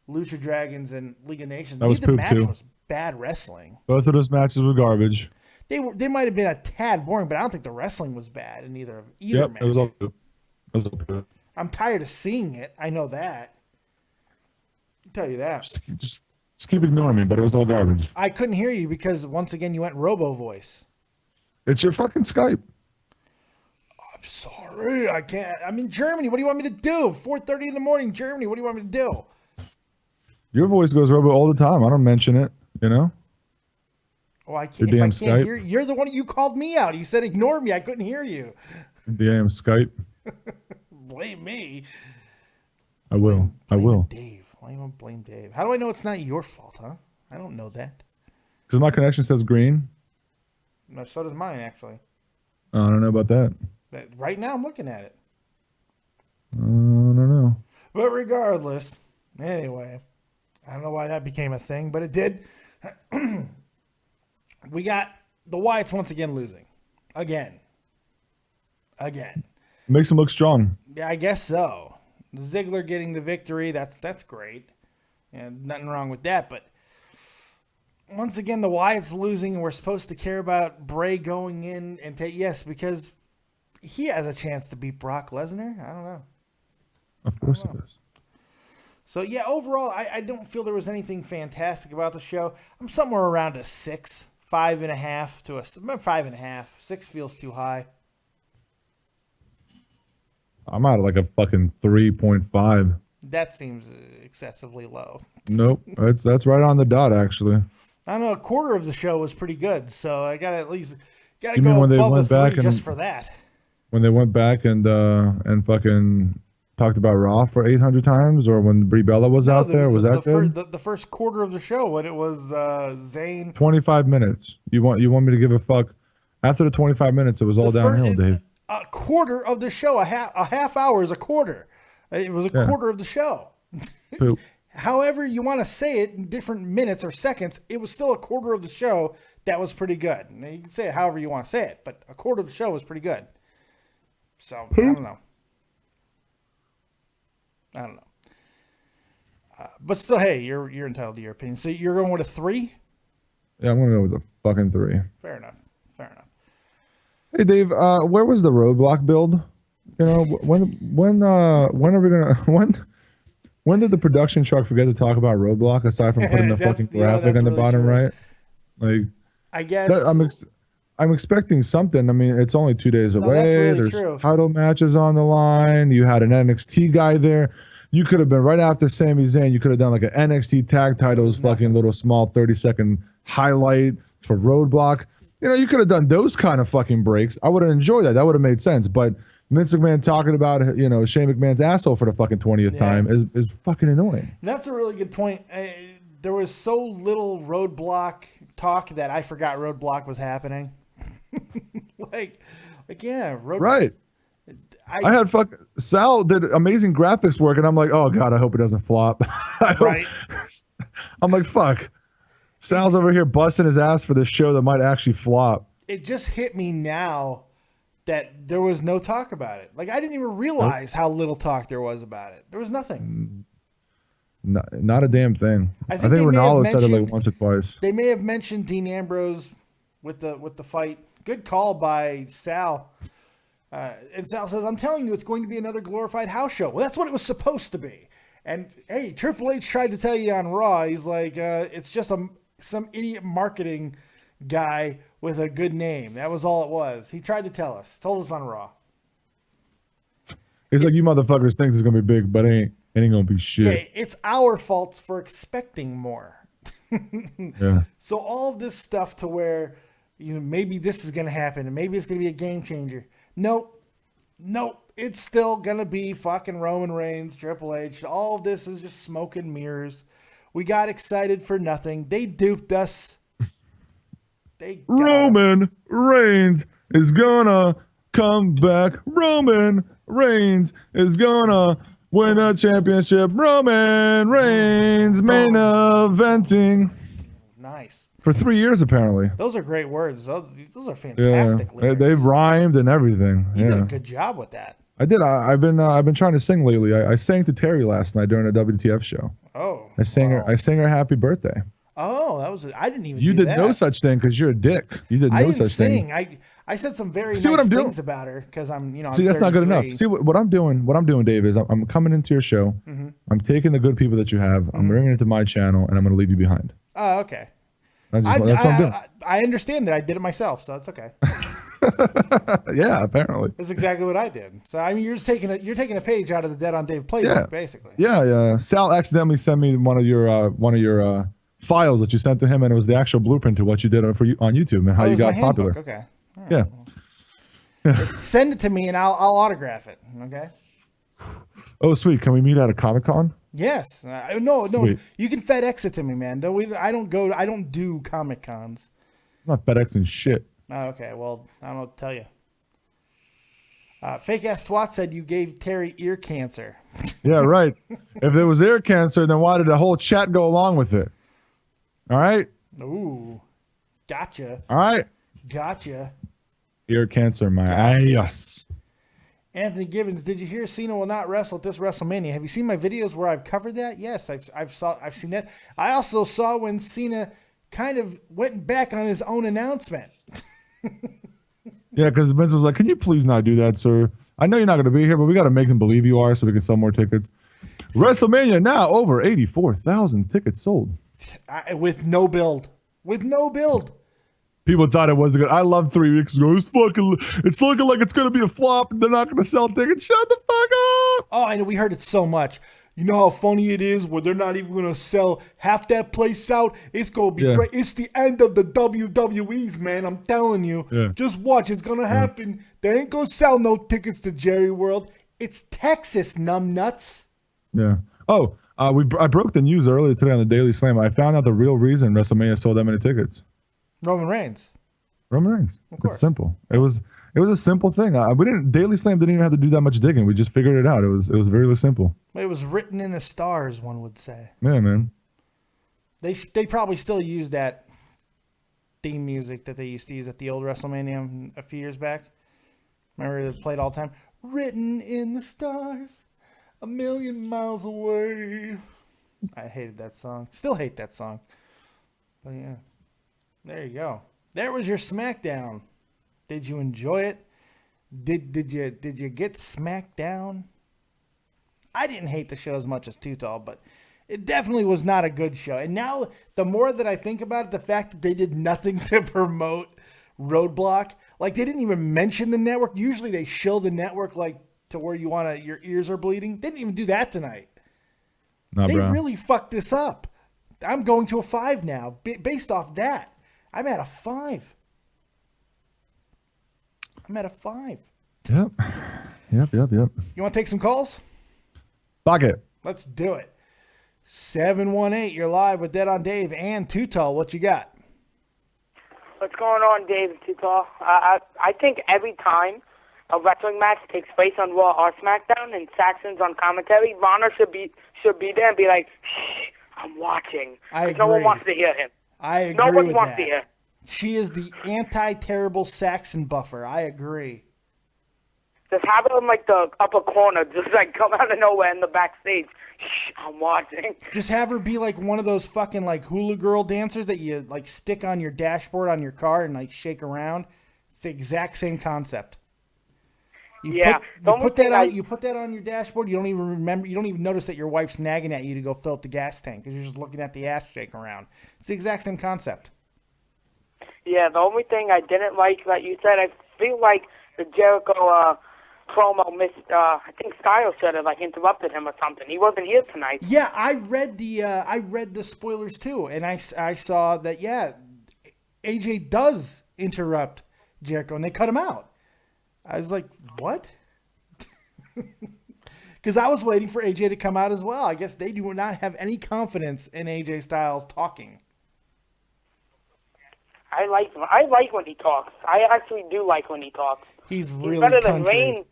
Lucha Dragons and League of Nations. That was Neither poop match too. was bad wrestling. Both of those matches were garbage. They might have been a tad boring, but I don't think the wrestling was bad in either match. It was all poop. It was all poop. I'm tired of seeing it. I know that. I'll tell you that. Just keep ignoring me, but it was all garbage. I couldn't hear you because once again you went robo voice. It's your fucking Skype. I'm sorry, I can't. I'm in Germany. What do you want me to do? 4:30 in the morning, Germany. What do you want me to do? Your voice goes robo all the time. I don't mention it, you know? Oh, I can't. If I can't hear you, you're the one you called me out. You said ignore me. I couldn't hear you. The damn Skype. Blame me. I will. Blame Dave. Why you want to blame Dave? How do I know it's not your fault, huh? I don't know that. Because my connection says green. No, so does mine, actually. I don't know about that. But right now, I'm looking at it. I don't know. But regardless, anyway, I don't know why that became a thing, but it did. We got the Wyatts once again losing. Again. Makes them look strong. Yeah, I guess so. Ziggler getting the victory, that's great. And nothing wrong with that, but once again the Wyatts losing, and we're supposed to care about Bray going in and yes, because he has a chance to beat Brock Lesnar. I don't know. Of course it does. So yeah, overall I don't feel there was anything fantastic about the show. I'm somewhere around a 6, 5.5 to a 5.5. 6 feels too high. I'm out of like a fucking 3.5. That seems excessively low. Nope, that's right on the dot actually. I don't know. A quarter of the show was pretty good, so I got to at least go when they above went a 3 back just for that. When they went back and fucking talked about Raw for 800 times, or when Brie Bella was out there, was that good? The first quarter of the show, when it was Zayn. 25 minutes. You want me to give a fuck? After the 25 minutes, it was all downhill, Dave. A quarter of the show, a half hour is a quarter. It was a quarter of the show. Poop. However you want to say it in different minutes or seconds, it was still a quarter of the show that was pretty good. Now, you can say it however you want to say it, but a quarter of the show was pretty good. So, I don't know. But still, hey, you're entitled to your opinion. So you're going with a 3? Yeah, I'm going to go with a fucking 3. Fair enough. Hey, Dave, where was the RoadBlock build? You know, when are we going to... When did the production truck forget to talk about RoadBlock aside from putting the fucking graphic on the really bottom right? Like, I guess I'm expecting something. I mean, it's only 2 days away. Really There's true. Title matches on the line. You had an NXT guy there. You could have been right after Sami Zayn. You could have done like an NXT tag titles, fucking little small 30-second highlight for RoadBlock. You know, you could have done those kind of fucking breaks. I would have enjoyed that. That would have made sense. But Vince McMahon talking about, you know, Shane McMahon's asshole for the fucking 20th time is fucking annoying. That's a really good point. There was so little RoadBlock talk that I forgot RoadBlock was happening. like yeah, RoadBlock. Right. I had Sal did amazing graphics work, and I'm like, oh god, I hope it doesn't flop. Right. I'm like, fuck. Sal's over here busting his ass for this show that might actually flop. It just hit me now that there was no talk about it. Like, I didn't even realize how little talk there was about it. There was nothing. Not a damn thing. I think Ronaldo said it like once or twice. They may have mentioned Dean Ambrose with the fight. Good call by Sal. And Sal says, I'm telling you, it's going to be another glorified house show. Well, that's what it was supposed to be. And, hey, Triple H tried to tell you on Raw, he's like, it's just some idiot marketing guy with a good name. That was all it was. He tried to told us on Raw. He's like, you motherfuckers think it's going to be big, but it ain't going to be shit. Yeah, it's our fault for expecting more. Yeah. So all of this stuff to where, you know, maybe this is going to happen and maybe it's going to be a game changer. Nope. It's still going to be fucking Roman Reigns, Triple H. All of this is just smoke and mirrors. We got excited for nothing. They duped us. Roman Reigns is gonna come back. Roman Reigns is gonna win a championship. Roman Reigns main eventing. Nice. For 3 years, apparently. Those are great words. Those are fantastic lyrics. They've rhymed and everything. You did a good job with that. I did. I've been trying to sing lately. I sang to Terry last night during a WTF show. Oh. I sang her happy birthday. Oh, that was. I didn't even. You do did no such thing because you're a dick. You did no such thing. I said some very nice things about her because I'm. See, that's not good enough. See what I'm doing. What I'm doing, Dave, is I'm coming into your show. Mm-hmm. I'm taking the good people that you have. I'm bringing it to my channel, and I'm going to leave you behind. Oh, okay. That's what I'm doing. I understand that I did it myself, so it's okay. Yeah, apparently. That's exactly what I did. So I mean, you're taking a page out of the Dead on Dave playbook, basically. Yeah. Sal accidentally sent me one of your files that you sent to him, and it was the actual blueprint to what you did on YouTube and how you got popular. Okay. Right. Yeah. Send it to me, and I'll autograph it. Okay. Oh, sweet. Can we meet at a Comic-Con? Yes. No. You can FedEx it to me, man. I don't do Comic Cons. I'm not FedExing shit. Oh, okay. Well, I don't know what to tell you. Fake ass twat said you gave Terry ear cancer. Yeah, right. If there was ear cancer, then why did the whole chat go along with it? All right. Ooh, gotcha. All right. Gotcha. Ear cancer, my ass. Anthony Gibbons, did you hear Cena will not wrestle at this WrestleMania? Have you seen my videos where I've covered that? Yes, I've seen that. I also saw when Cena kind of went back on his own announcement. Yeah, because Vince was like, "Can you please not do that, sir? I know you're not going to be here, but we got to make them believe you are, so we can sell more tickets." WrestleMania now over 84,000 tickets sold. With no build. People thought it wasn't good. I loved 3 weeks ago. It's looking like it's going to be a flop, and they're not going to sell tickets. Shut the fuck up. Oh, I know. We heard it so much. You know how funny it is where they're not even going to sell half that place out? It's going to be great. It's the end of the WWEs, man. I'm telling you. Yeah. Just watch. It's going to happen. They ain't going to sell no tickets to Jerry World. It's Texas, numbnuts. Yeah. Oh, I broke the news earlier today on the Daily Slam. I found out the real reason WrestleMania sold that many tickets. Roman Reigns. Of course. It's simple. It was a simple thing. Daily Slam didn't even have to do that much digging. We just figured it out. It was very simple. It was written in the stars, one would say. Yeah, man. They probably still use that theme music that they used to use at the old WrestleMania a few years back. Remember they played all the time? Written in the stars, a million miles away. I hated that song. Still hate that song. But yeah. There you go. There was your SmackDown. Did you enjoy it? Did you get smacked down? I didn't hate the show as much as Too Tall, but it definitely was not a good show. And now, the more that I think about it, the fact that they did nothing to promote RoadBlock, like they didn't even mention the network. Usually they shill the network like to where your ears are bleeding. They didn't even do that tonight. They really fucked this up. I'm going to a 5 now based off that. I'm at a 5. Yep. You want to take some calls? Fuck it. Let's do it. 718, you're live with Dead on Dave and Too Tall. What you got? What's going on, Dave and Too Tall? I think every time a wrestling match takes place on Raw or SmackDown and Saxon's on commentary, Lana should be there and be like, shh, I'm watching. I agree. No one wants to hear him. I agree. No one wants to hear. She is the anti-terrible Saxon buffer. I agree. Just have it in like the upper corner, just like come out of nowhere in the backstage. Shh, I'm watching. Just have her be like one of those fucking like hula girl dancers that you like stick on your dashboard on your car and like shake around. It's the exact same concept. You put that on your dashboard. You don't even remember. You don't even notice that your wife's nagging at you to go fill up the gas tank because you're just looking at the ass shake around. It's the exact same concept. Yeah, the only thing I didn't like that you said, I feel like the Jericho promo missed. I think Styles should have like interrupted him or something. He wasn't here tonight. Yeah, I read the spoilers too, and I saw that. Yeah, AJ does interrupt Jericho, and they cut him out. I was like, what? Because I was waiting for AJ to come out as well. I guess they do not have any confidence in AJ Styles talking. I like when he talks. I actually do like when he talks. He's really better country. than Reigns.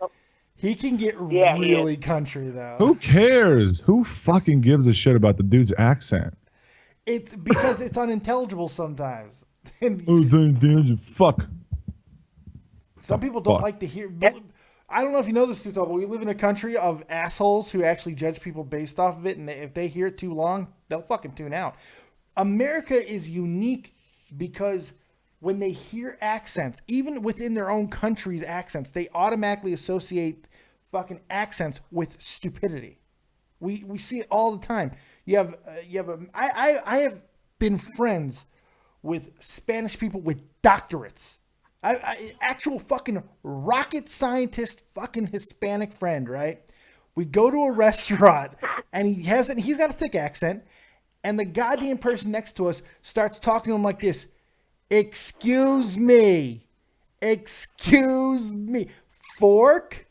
He can get really country, though. Who cares? Who fucking gives a shit about the dude's accent? It's because it's unintelligible sometimes. Fuck. Some people don't like to hear. I don't know if you know this, Tuto, but we live in a country of assholes who actually judge people based off of it, and if they hear it too long, they'll fucking tune out. America is unique because when they hear accents, even within their own country's accents, they automatically associate fucking accents with stupidity. We see it all the time. I have been friends with Spanish people with doctorates. Actual fucking rocket scientist, fucking Hispanic friend, right? We go to a restaurant and he's got a thick accent, and the goddamn person next to us starts talking to him like this. Excuse me. Fork?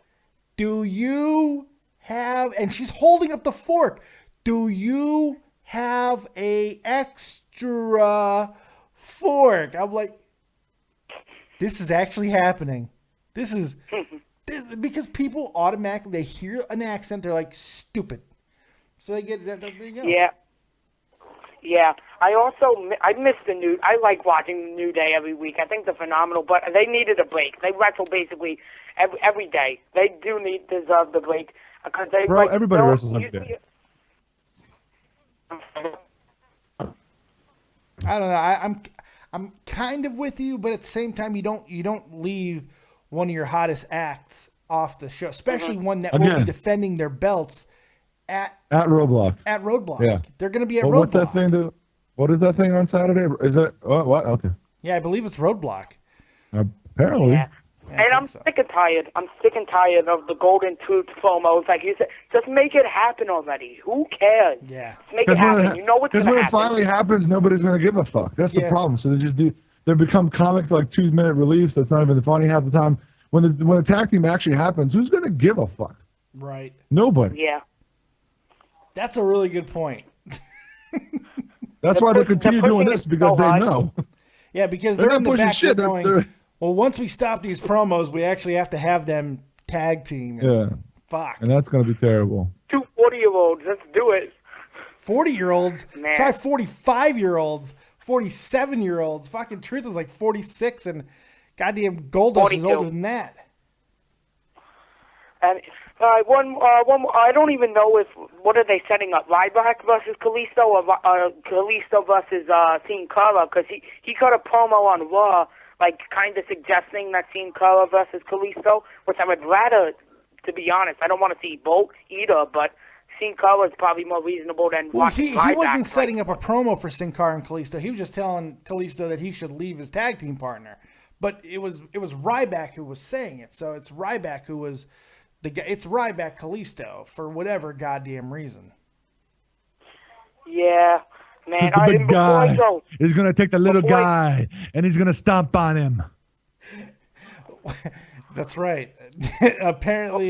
Do you have, and she's holding up the fork. Do you have a extra fork? I'm like, this is actually happening. This because people automatically, they hear an accent, they're like, stupid. So they get that. There you go. Yeah. I miss I like watching the New Day every week. I think they're phenomenal, but they needed a break. They wrestle basically every day. They do deserve the break because they. Bro, everybody wrestles every day. I don't know. I'm kind of with you, but at the same time, you don't leave one of your hottest acts off the show, especially one that will be defending their belts at RoadBlock. At RoadBlock, yeah, they're going to be at RoadBlock. What's that thing? What is that thing on Saturday? Is it what? Okay. Yeah, I believe it's RoadBlock. Apparently. Yeah. And I'm sick and tired. I'm sick and tired of the Golden Truth promos. Like you said, just make it happen already. Who cares? Yeah. Just make it happen. You know what's going to happen. Because when it finally happens, nobody's going to give a fuck. That's the problem. So they become comic like 2-minute reliefs. That's not even funny half the time. When the tag team actually happens, who's going to give a fuck? Right. Nobody. Yeah. That's a really good point. That's why they continue doing this, because they know. Yeah, because they're in the back going, well, once we stop these promos, we actually have to have them tag team. Yeah. Fuck. And that's going to be terrible. 2 40-year-olds, let's do it. 40-year-olds? Try 45-year-olds, 47-year-olds. Fucking Truth is like 46, and goddamn Goldust is older than that. And one I don't even know what are they setting up, Ryback versus Kalisto or Kalisto versus Sin Cara, because he cut a promo on Raw, like kind of suggesting that Sin Cara versus Kalisto, which I would rather, to be honest, I don't want to see both either, but Sin Cara is probably more reasonable than watching Ryback. He wasn't setting up a promo for Sin Cara and Kalisto. He was just telling Kalisto that he should leave his tag team partner. But it was Ryback who was saying it, so it's Ryback who was it's Ryback Kalisto for whatever goddamn reason. Yeah. Man, the big guy is going to take the little guy, and he's going to stomp on him. That's right. Apparently,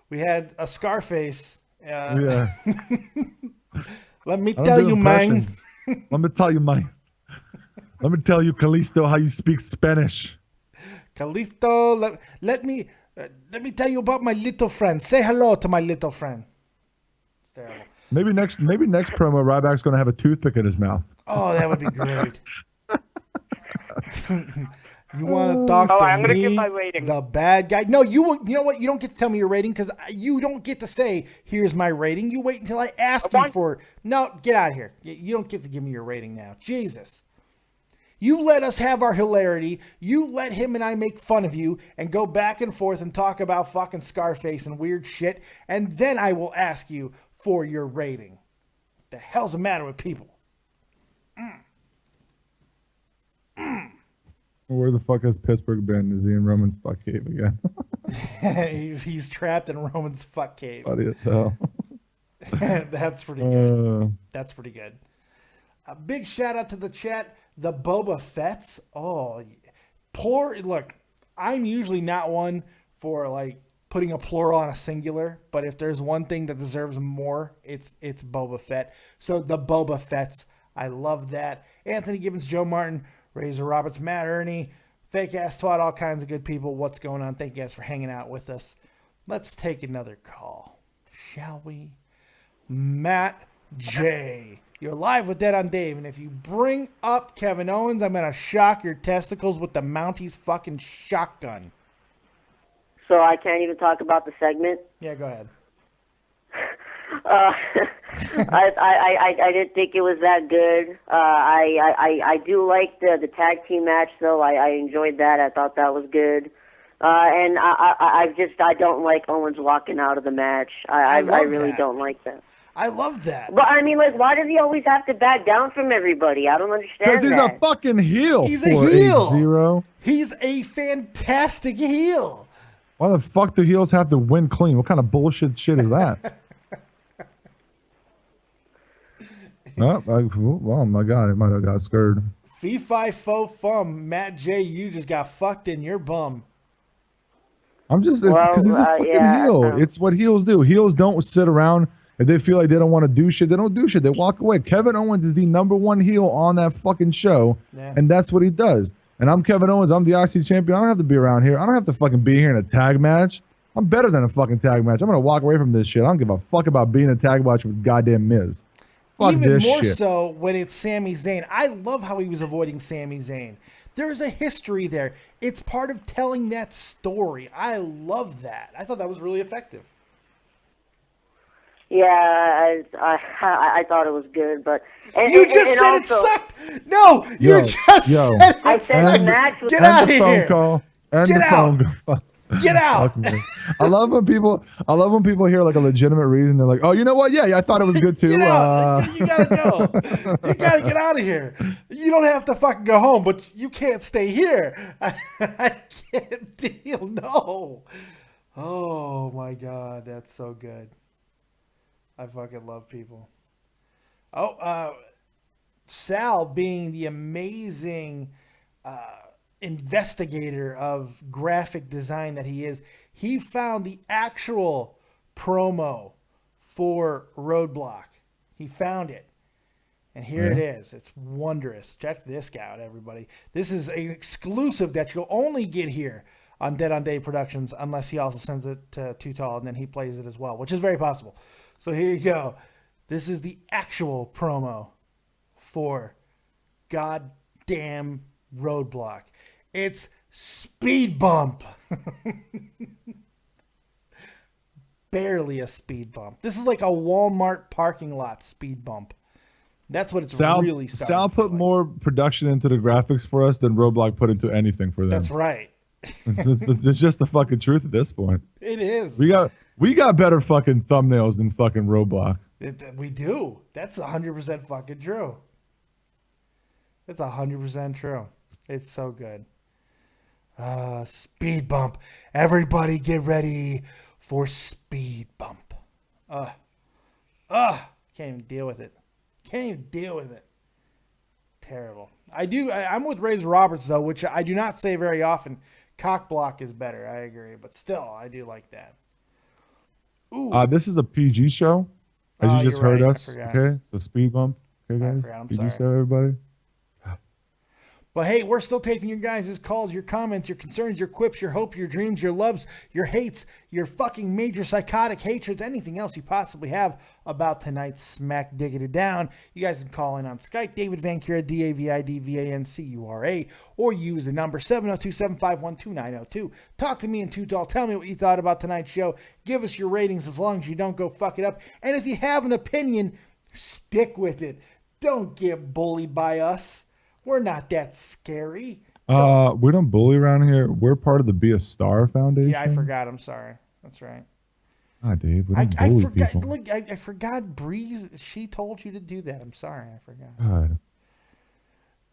we had a Scarface. Yeah. Let me tell you, man. Let me tell you, Kalisto, how you speak Spanish. Kalisto, let me tell you about my little friend. Say hello to my little friend. It's terrible. Maybe next promo, Ryback's going to have a toothpick in his mouth. Oh, that would be great. You want to talk to I'm gonna me, give my rating. The bad guy? No, you know what? You don't get to tell me your rating because you don't get to say, here's my rating. You wait until I ask you for it. No, get out of here. You don't get to give me your rating now. Jesus. You let us have our hilarity. You let him and I make fun of you and go back and forth and talk about fucking Scarface and weird shit. And then I will ask you for your rating. The hell's the matter with people? Where the fuck has Pittsburgh been? Is he in Roman's fuck cave again? he's trapped in Roman's fuck cave. Funny as hell. That's pretty good. That's pretty good. A big shout out to the chat. The Boba Fett's. Oh, look, I'm usually not one for like putting a plural on a singular, but if there's one thing that deserves more, it's Boba Fett. So the Boba Fett's. I love that. Anthony Gibbons, Joe Martin, Razor Roberts, Matt Ernie, Fake Ass Twat, all kinds of good people. What's going on? Thank you guys for hanging out with us. Let's take another call, shall we? Matt J. You're live with Dead on Dave, and if you bring up Kevin Owens, I'm going to shock your testicles with the Mounties fucking shotgun. So I can't even talk about the segment? Yeah, go ahead. I didn't think it was that good. I do like the tag team match, though. I enjoyed that. I thought that was good. And I don't like Owens walking out of the match. I really don't like that. I love that. But I mean, like, why does he always have to back down from everybody? I don't understand that. Because he's a fucking heel. He's a heel. 0. He's a fantastic heel. Why the fuck do heels have to win clean? What kind of bullshit shit is that? Oh my god, I might have got scared. Fee fi fo fum, Matt J. You just got fucked in your bum. I'm just because he's a fucking heel. It's what heels do. Heels don't sit around. If they feel like they don't want to do shit, they don't do shit. They walk away. Kevin Owens is the #1 heel on that fucking show, and that's what he does. And I'm Kevin Owens. I'm the IC champion. I don't have to be around here. I don't have to fucking be here in a tag match. I'm better than a fucking tag match. I'm gonna walk away from this shit. I don't give a fuck about being a tag match with goddamn Miz. Fuck Even this more shit. so when it's Sami Zayn. I love how he was avoiding Sami Zayn. There's a history there. It's part of telling that story. I love that. I thought that was really effective. Yeah, I thought it was good, but you just said it sucked. No, you just said it I said the match was. Get out of phone here. Call. End Get the out. phone. Get out. I love when people hear like a legitimate reason. They're like, oh, you know what? Yeah, I thought it was good too. Get out. You gotta go. You gotta get out of here. You don't have to fucking go home, but you can't stay here. I can't deal. No. Oh my god, that's so good. I fucking love people. Oh, Sal, being the amazing investigator of graphic design that he is, he found the actual promo for RoadBlock. He found it. And here it is. It's wondrous. Check this guy out, everybody. This is an exclusive that you'll only get here on Dead on Dave Productions, unless he also sends it to Too Tall and then he plays it as well, which is very possible. So here you go. This is the actual promo for goddamn RoadBlock. It's Speed Bump. Barely a speed bump. This is like a Walmart parking lot speed bump. That's what it's really starting. Sal put more production into the graphics for us than RoadBlock put into anything for them. That's right. It's just the fucking truth at this point. It is. We got better fucking thumbnails than fucking RoadBlock. We do. That's 100% fucking true. It's 100% true. It's so good. Speed bump. Everybody get ready for speed bump. Can't even deal with it. Can't even deal with it. Terrible. I'm with Razor Roberts, though, which I do not say very often. Cock block is better. I agree. But still, I do like that. Ooh. This is a PG show, as you just heard right. us. Okay, so speed bump. Okay, guys. I'm PG sorry. show, everybody. But hey, we're still taking your guys' calls, your comments, your concerns, your quips, your hopes, your dreams, your loves, your hates, your fucking major psychotic hatreds, anything else you possibly have about tonight's Smack Diggity Down. You guys can call in on Skype, David Vancura, DAVIDVANCURA, or use the number 702-751-2902. Talk to me and Too Tall. Tell me what you thought about tonight's show. Give us your ratings as long as you don't go fuck it up. And if you have an opinion, stick with it. Don't get bullied by us. We're not that scary. We don't bully around here. We're part of the Be a Star Foundation. Yeah, I forgot. I'm sorry. That's right. Ah, Dave, we don't bully people. Look, I forgot. Breeze, she told you to do that. I'm sorry. I forgot. God.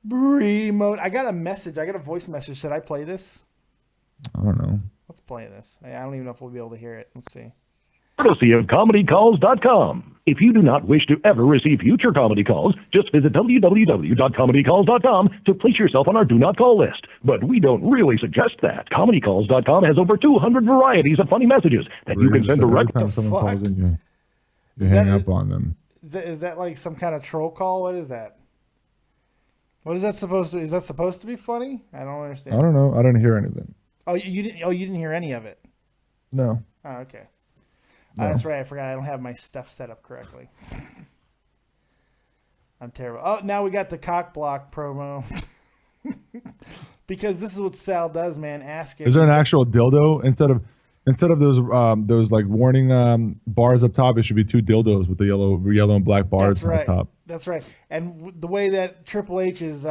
Bree mode. I got a message. I got a voice message. Should I play this? I don't know. Let's play this. I don't even know if we'll be able to hear it. Let's see. Courtesy of ComedyCalls.com. If you do not wish to ever receive future comedy calls, just visit www.comedycalls.com to place yourself on our Do Not Call list. But we don't really suggest that. ComedyCalls.com has over 200 varieties of funny messages that you can send direct. Every time someone calls in, you hang up on them. Is that like some kind of troll call? What is that? What is that supposed to? Is that supposed to be funny? I don't understand. I don't know. I didn't hear anything. Oh, you didn't. Oh, you didn't hear any of it. No. Oh, okay. No. That's right. I forgot. I don't have my stuff set up correctly. I'm terrible. Oh, now we got the cock block promo. Because this is what Sal does, man. Ask it. Is there an actual dildo instead of those like warning bars up top? It should be 2 dildos with the yellow and black bars That's right. up top. That's right. And the way that Triple H is,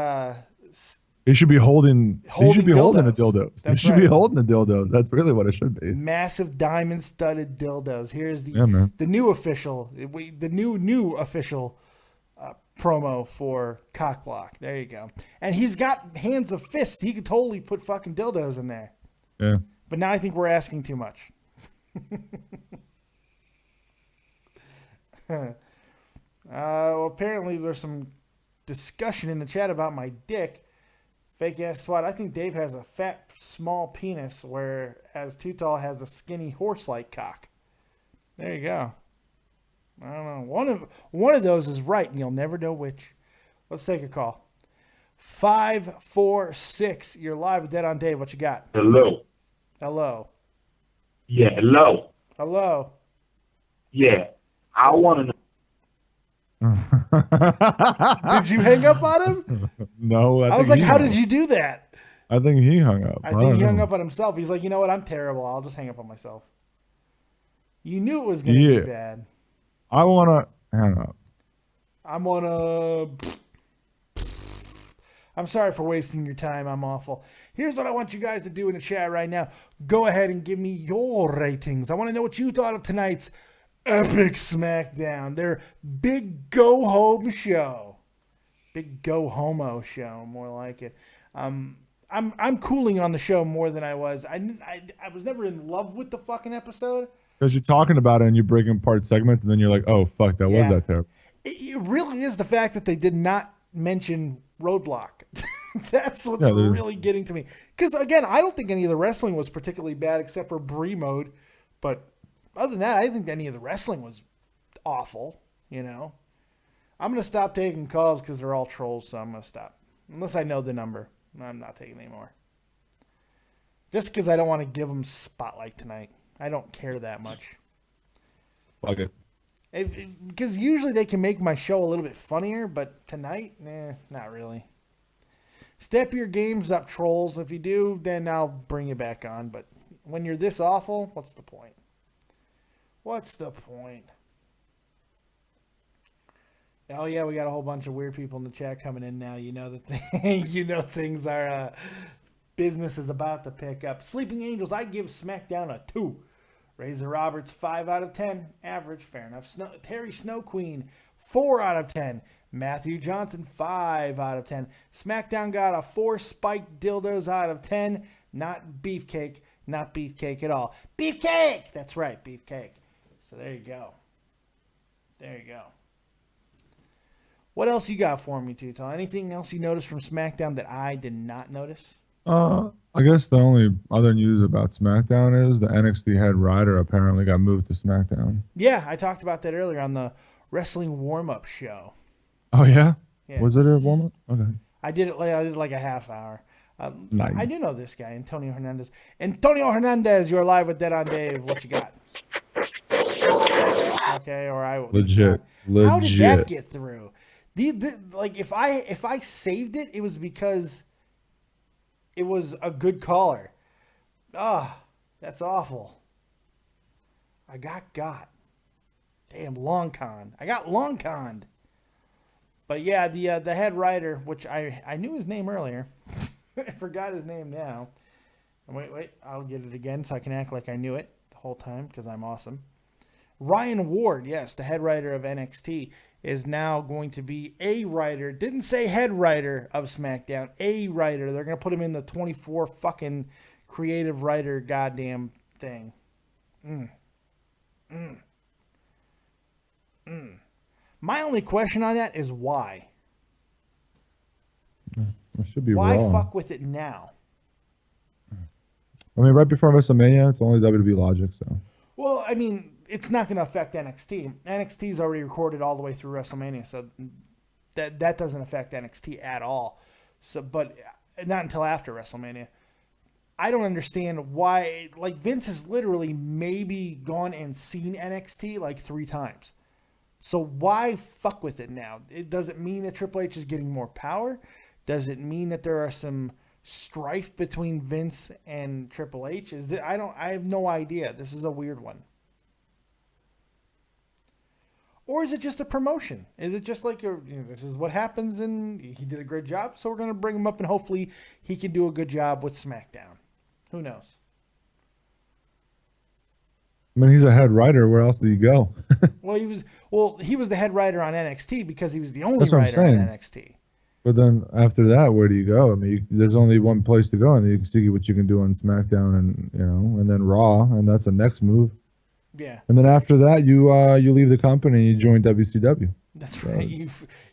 He should be holding. He should be holding the dildos. dildos. He That's should be right. holding the dildos. That's really what it should be. massive diamond studded dildos. Here's the man. the new official, the new official promo for Cockblock. There you go. And he's got hands of fists. He could totally put fucking dildos in there. Yeah. But now I think we're asking too much. Well, apparently there's some discussion in the chat about my dick. Fake ass swat. I think Dave has a fat, small penis, whereas Too Tall has a skinny horse-like cock. There you go. I don't know. One of those is right, and you'll never know which. Let's take a call. 546. You're live with Dead on Dave. What you got? Hello. Hello. Yeah, hello. Hello. Yeah. I want to know. Did you hang up on him? No. I was like, how did you do that? I think he hung up. I think he hung up on himself. He's like, you know what? I'm terrible. I'll just hang up on myself. You knew it was going to be bad. I want to hang up. I'm sorry for wasting your time. I'm awful. Here's what I want you guys to do in the chat right now. Go ahead and give me your ratings. I want to know what you thought of tonight's epic SmackDown. Their big go home show. Big go homo show, more like it. I'm cooling on the show more than I was. I was never in love with the fucking episode. Because you're talking about it and you're breaking apart segments, and then you're like, oh, fuck, that was that terrible. It really is the fact that they did not mention RoadBlock. That's what's really getting to me. Because, again, I don't think any of the wrestling was particularly bad except for Brie mode. But other than that, I think any of the wrestling was awful, you know. I'm going to stop taking calls because they're all trolls, so I'm going to stop. Unless I know the number. I'm not taking any more. Just because I don't want to give them spotlight tonight. I don't care that much. Fuck it. Because usually they can make my show a little bit funnier, but tonight, not really. Step your games up, trolls. If you do, then I'll bring you back on. But when you're this awful, what's the point? What's the point? Oh yeah, we got a whole bunch of weird people in the chat coming in now. You know that things are business is about to pick up. Sleeping Angels, I give SmackDown a 2. Razor Roberts, 5 out of 10. Average, fair enough. Terry Snow Queen, 4 out of 10. Matthew Johnson, 5 out of 10. SmackDown got a 4 spiked dildos out of 10. Not beefcake. Not beefcake at all. Beefcake! That's right, beefcake. So there you go. There you go. What else you got for me, Tutal? Anything else you noticed from SmackDown that I did not notice? I guess the only other news about SmackDown is the NXT head writer apparently got moved to SmackDown. Yeah, I talked about that earlier on the wrestling warm-up show. Oh yeah? Yeah. Was it a warm-up? Okay. I did like a half hour. Nice. I do know this guy, Antonio Hernandez. Antonio Hernandez, you're live with Dead on Dave. What you got? Okay, or I will. Legit. How did that get through? Like if I saved it, it was because it was a good caller. That's awful. I got. Damn, long con. I got long conned. But yeah, the head writer, which I knew his name earlier. I forgot his name now. Wait, I'll get it again so I can act like I knew it the whole time because I'm awesome. Ryan Ward, yes, the head writer of NXT, is now going to be a writer. Didn't say head writer of SmackDown, a writer. They're going to put him in the 24 fucking creative writer goddamn thing. My only question on that is why? It should be why wrong. fuck with it now? I mean, right before WrestleMania, it's only WWE logic, so. Well, I mean, it's not going to affect NXT. NXT's already recorded all the way through WrestleMania, so That doesn't affect NXT at all. So, but not until after WrestleMania. I don't understand why. Like, Vince has literally maybe gone and seen NXT like 3 times. So why fuck with it now? Does it mean that Triple H is getting more power? Does it mean that there are some strife between Vince and Triple H? I have no idea. This is a weird one. Or is it just a promotion? Is it just like, this is what happens and he did a great job, so we're going to bring him up and hopefully he can do a good job with SmackDown. Who knows? I mean, he's a head writer. Where else do you go? he was the head writer on NXT because he was the only That's what I'm writer on saying. NXT. But then after that, where do you go? I mean, there's only one place to go, and you can see what you can do on SmackDown and then Raw, and that's the next move. Yeah. And then after that, you leave the company and you join WCW. That's right.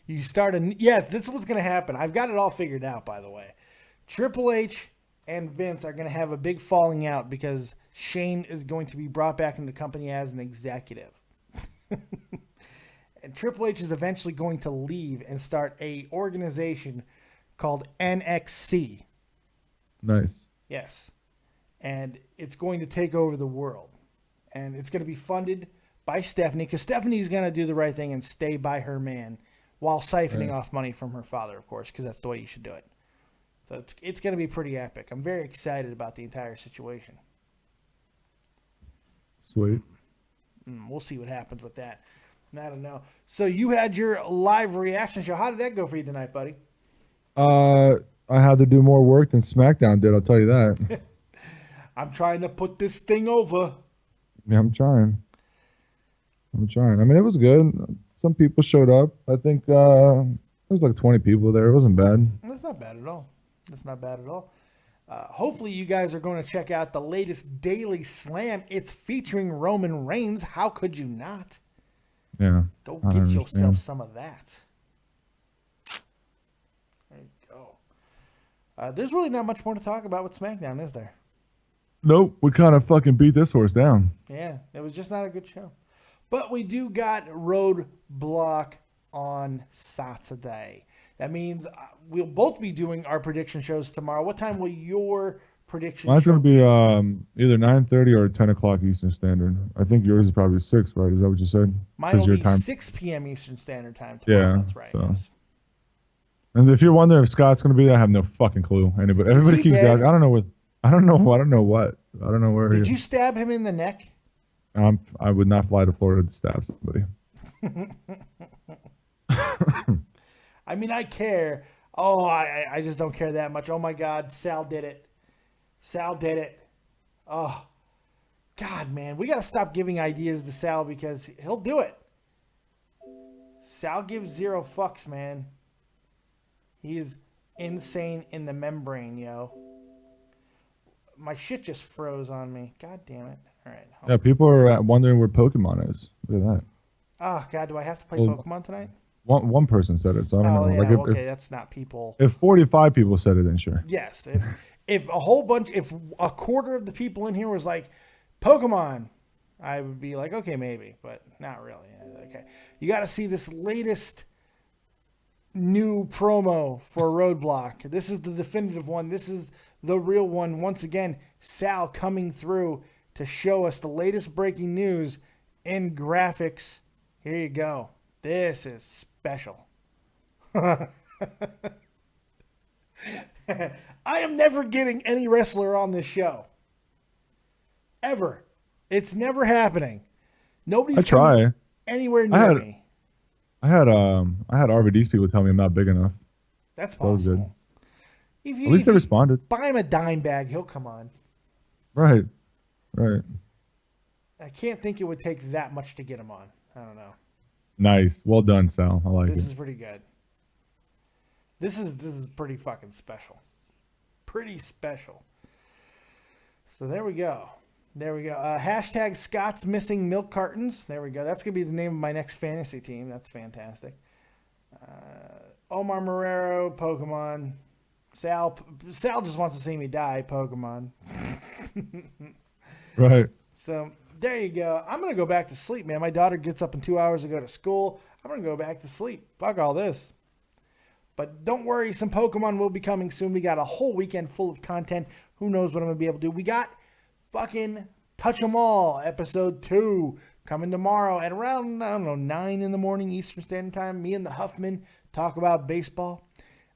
You start this is what's going to happen. I've got it all figured out, by the way. Triple H and Vince are going to have a big falling out because Shane is going to be brought back into the company as an executive. And Triple H is eventually going to leave and start a organization called NXC. Nice. Yes. And it's going to take over the world. And it's going to be funded by Stephanie because Stephanie's going to do the right thing and stay by her man while siphoning off money from her father, of course, because that's the way you should do it. So it's going to be pretty epic. I'm very excited about the entire situation. Sweet. We'll see what happens with that. I don't know. So you had your live reaction show. How did that go for you tonight, buddy? I had to do more work than SmackDown did, I'll tell you that. I'm trying to put this thing over. Yeah, I'm trying. I mean, it was good. Some people showed up. I think there was like 20 people there. It wasn't bad. That's not bad at all. Hopefully you guys are going to check out the latest Daily Slam. It's featuring Roman Reigns. How could you not? Yeah. Go get yourself some of that. There you go. There's really not much more to talk about with SmackDown, is there? Nope. We kind of fucking beat this horse down. Yeah, it was just not a good show. But we do got RoadBlock on Saturday. That means we'll both be doing our prediction shows tomorrow. What time will your prediction Mine's show going to be either 9:30 or 10 o'clock Eastern Standard. I think yours is probably 6, right? Is that what you said? Mine will be time. 6 p.m. Eastern Standard Time tomorrow. Yeah, That's right. so. Yes. And if you're wondering if Scott's going to be there, I have no fucking clue. Everybody keeps dead? asking. I don't know what. I don't know what. I don't know where. Did you stab him in the neck? I would not fly to Florida to stab somebody. I mean, I care. Oh, I just don't care that much. Oh, my God. Sal did it. Oh, God, man. We got to stop giving ideas to Sal because he'll do it. Sal gives 0 fucks, man. He's insane in the membrane, yo. My shit just froze on me. God damn it. All right. Yeah, people are wondering where Pokemon is. Look at that. Oh, God, do I have to play Pokemon tonight? One person said it, so I don't know. Yeah, Like okay, that's not people. If 45 people said it, then sure. Yes, if a quarter of the people in here was like Pokemon, I would be like, okay, maybe, but not really. Okay, you got to see this latest new promo for RoadBlock. This is the definitive one. This is the real one. Once again, Sal coming through to show us the latest breaking news in graphics. Here you go. This is special. I am never getting any wrestler on this show. Ever. It's never happening. Nobody's coming anywhere near me. I had RVD's people tell me I'm not big enough. That's possible. At least they responded. Buy him a dime bag, he'll come on. Right. I can't think it would take that much to get him on. I don't know. Nice. Well done, Sal. I like it. This is pretty good. This is pretty fucking special. Pretty special. So there we go. Hashtag Scott's missing milk cartons. There we go. That's going to be the name of my next fantasy team. That's fantastic. Omar Marrero, Pokemon. Sal just wants to see me die, Pokemon. Right. So there you go. I'm going to go back to sleep, man. My daughter gets up in 2 hours to go to school. I'm going to go back to sleep. Fuck all this. But don't worry, some Pokemon will be coming soon. We got a whole weekend full of content. Who knows what I'm going to be able to do. We got fucking Touch 'Em All, episode 2, coming tomorrow at around, 9 in the morning Eastern Standard Time. Me and the Huffman talk about baseball.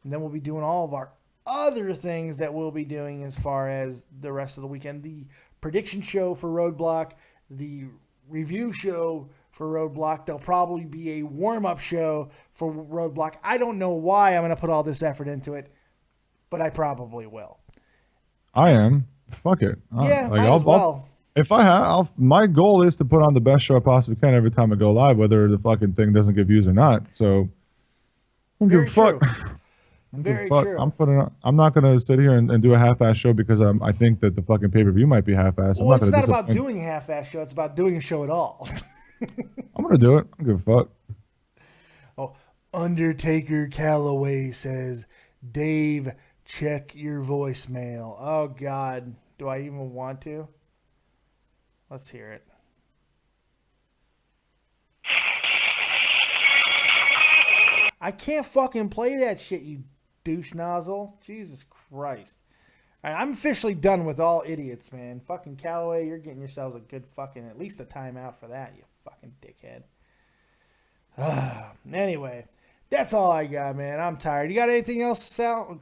And then we'll be doing all of our other things that we'll be doing as far as the rest of the weekend. The prediction show for RoadBlock, the review show for RoadBlock. There'll probably be a warm-up show for RoadBlock. I don't know why I'm going to put all this effort into it, but I probably will. I am. Fuck it. Yeah, might as well. If I have, my goal is to put on the best show I possibly can every time I go live, whether the fucking thing doesn't get views or not. So, I don't give a fuck. Very true. I'm not gonna sit here and do a half-ass show because I think that the fucking pay-per-view might be half-ass. Well, it's not about doing a half-ass show. It's about doing a show at all. I'm gonna do it. I don't give a fuck. Oh, Undertaker Calloway says, Dave, check your voicemail. Oh God, do I even want to? Let's hear it. I can't fucking play that shit, you douche nozzle. Jesus Christ. All right, I'm officially done with all idiots, man. Fucking Callaway, you're getting yourselves a good fucking, at least a timeout for that, you fucking dickhead. Anyway, that's all I got, man. I'm tired. You got anything else, Sal?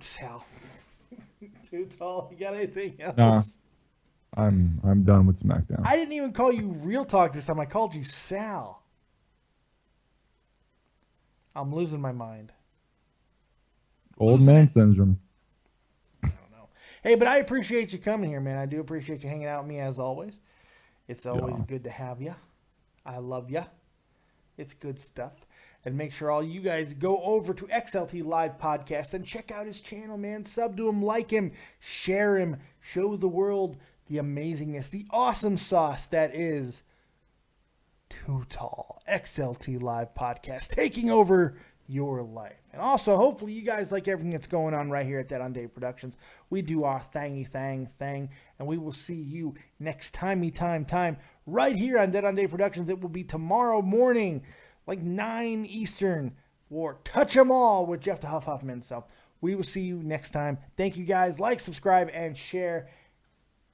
Too tall. You got anything else? Nah, I'm done with SmackDown. I didn't even call you Real Talk this time. I called you Sal. I'm losing my mind. Old man syndrome. I don't know. Hey, but I appreciate you coming here, man. I do appreciate you hanging out with me as always. It's always good to have you. I love you. It's good stuff. And make sure all you guys go over to XLT Live Podcast and check out his channel, man. Sub to him, like him, share him, show the world the amazingness, the awesome sauce that is Too Tall. XLT Live Podcast, taking over your life. And also, hopefully you guys like everything that's going on right here at Dead on Dave Productions. We do our thing, and we will see you next time right here on Dead on Dave Productions. It will be tomorrow morning, like 9 Eastern, for Touch 'Em All with Jeff the Huff Huffman. So we will see you next time. Thank you guys. Like, subscribe, and share.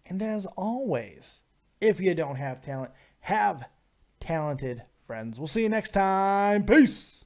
And as always, if you don't have talent, have talented friends. We'll see you next time. Peace.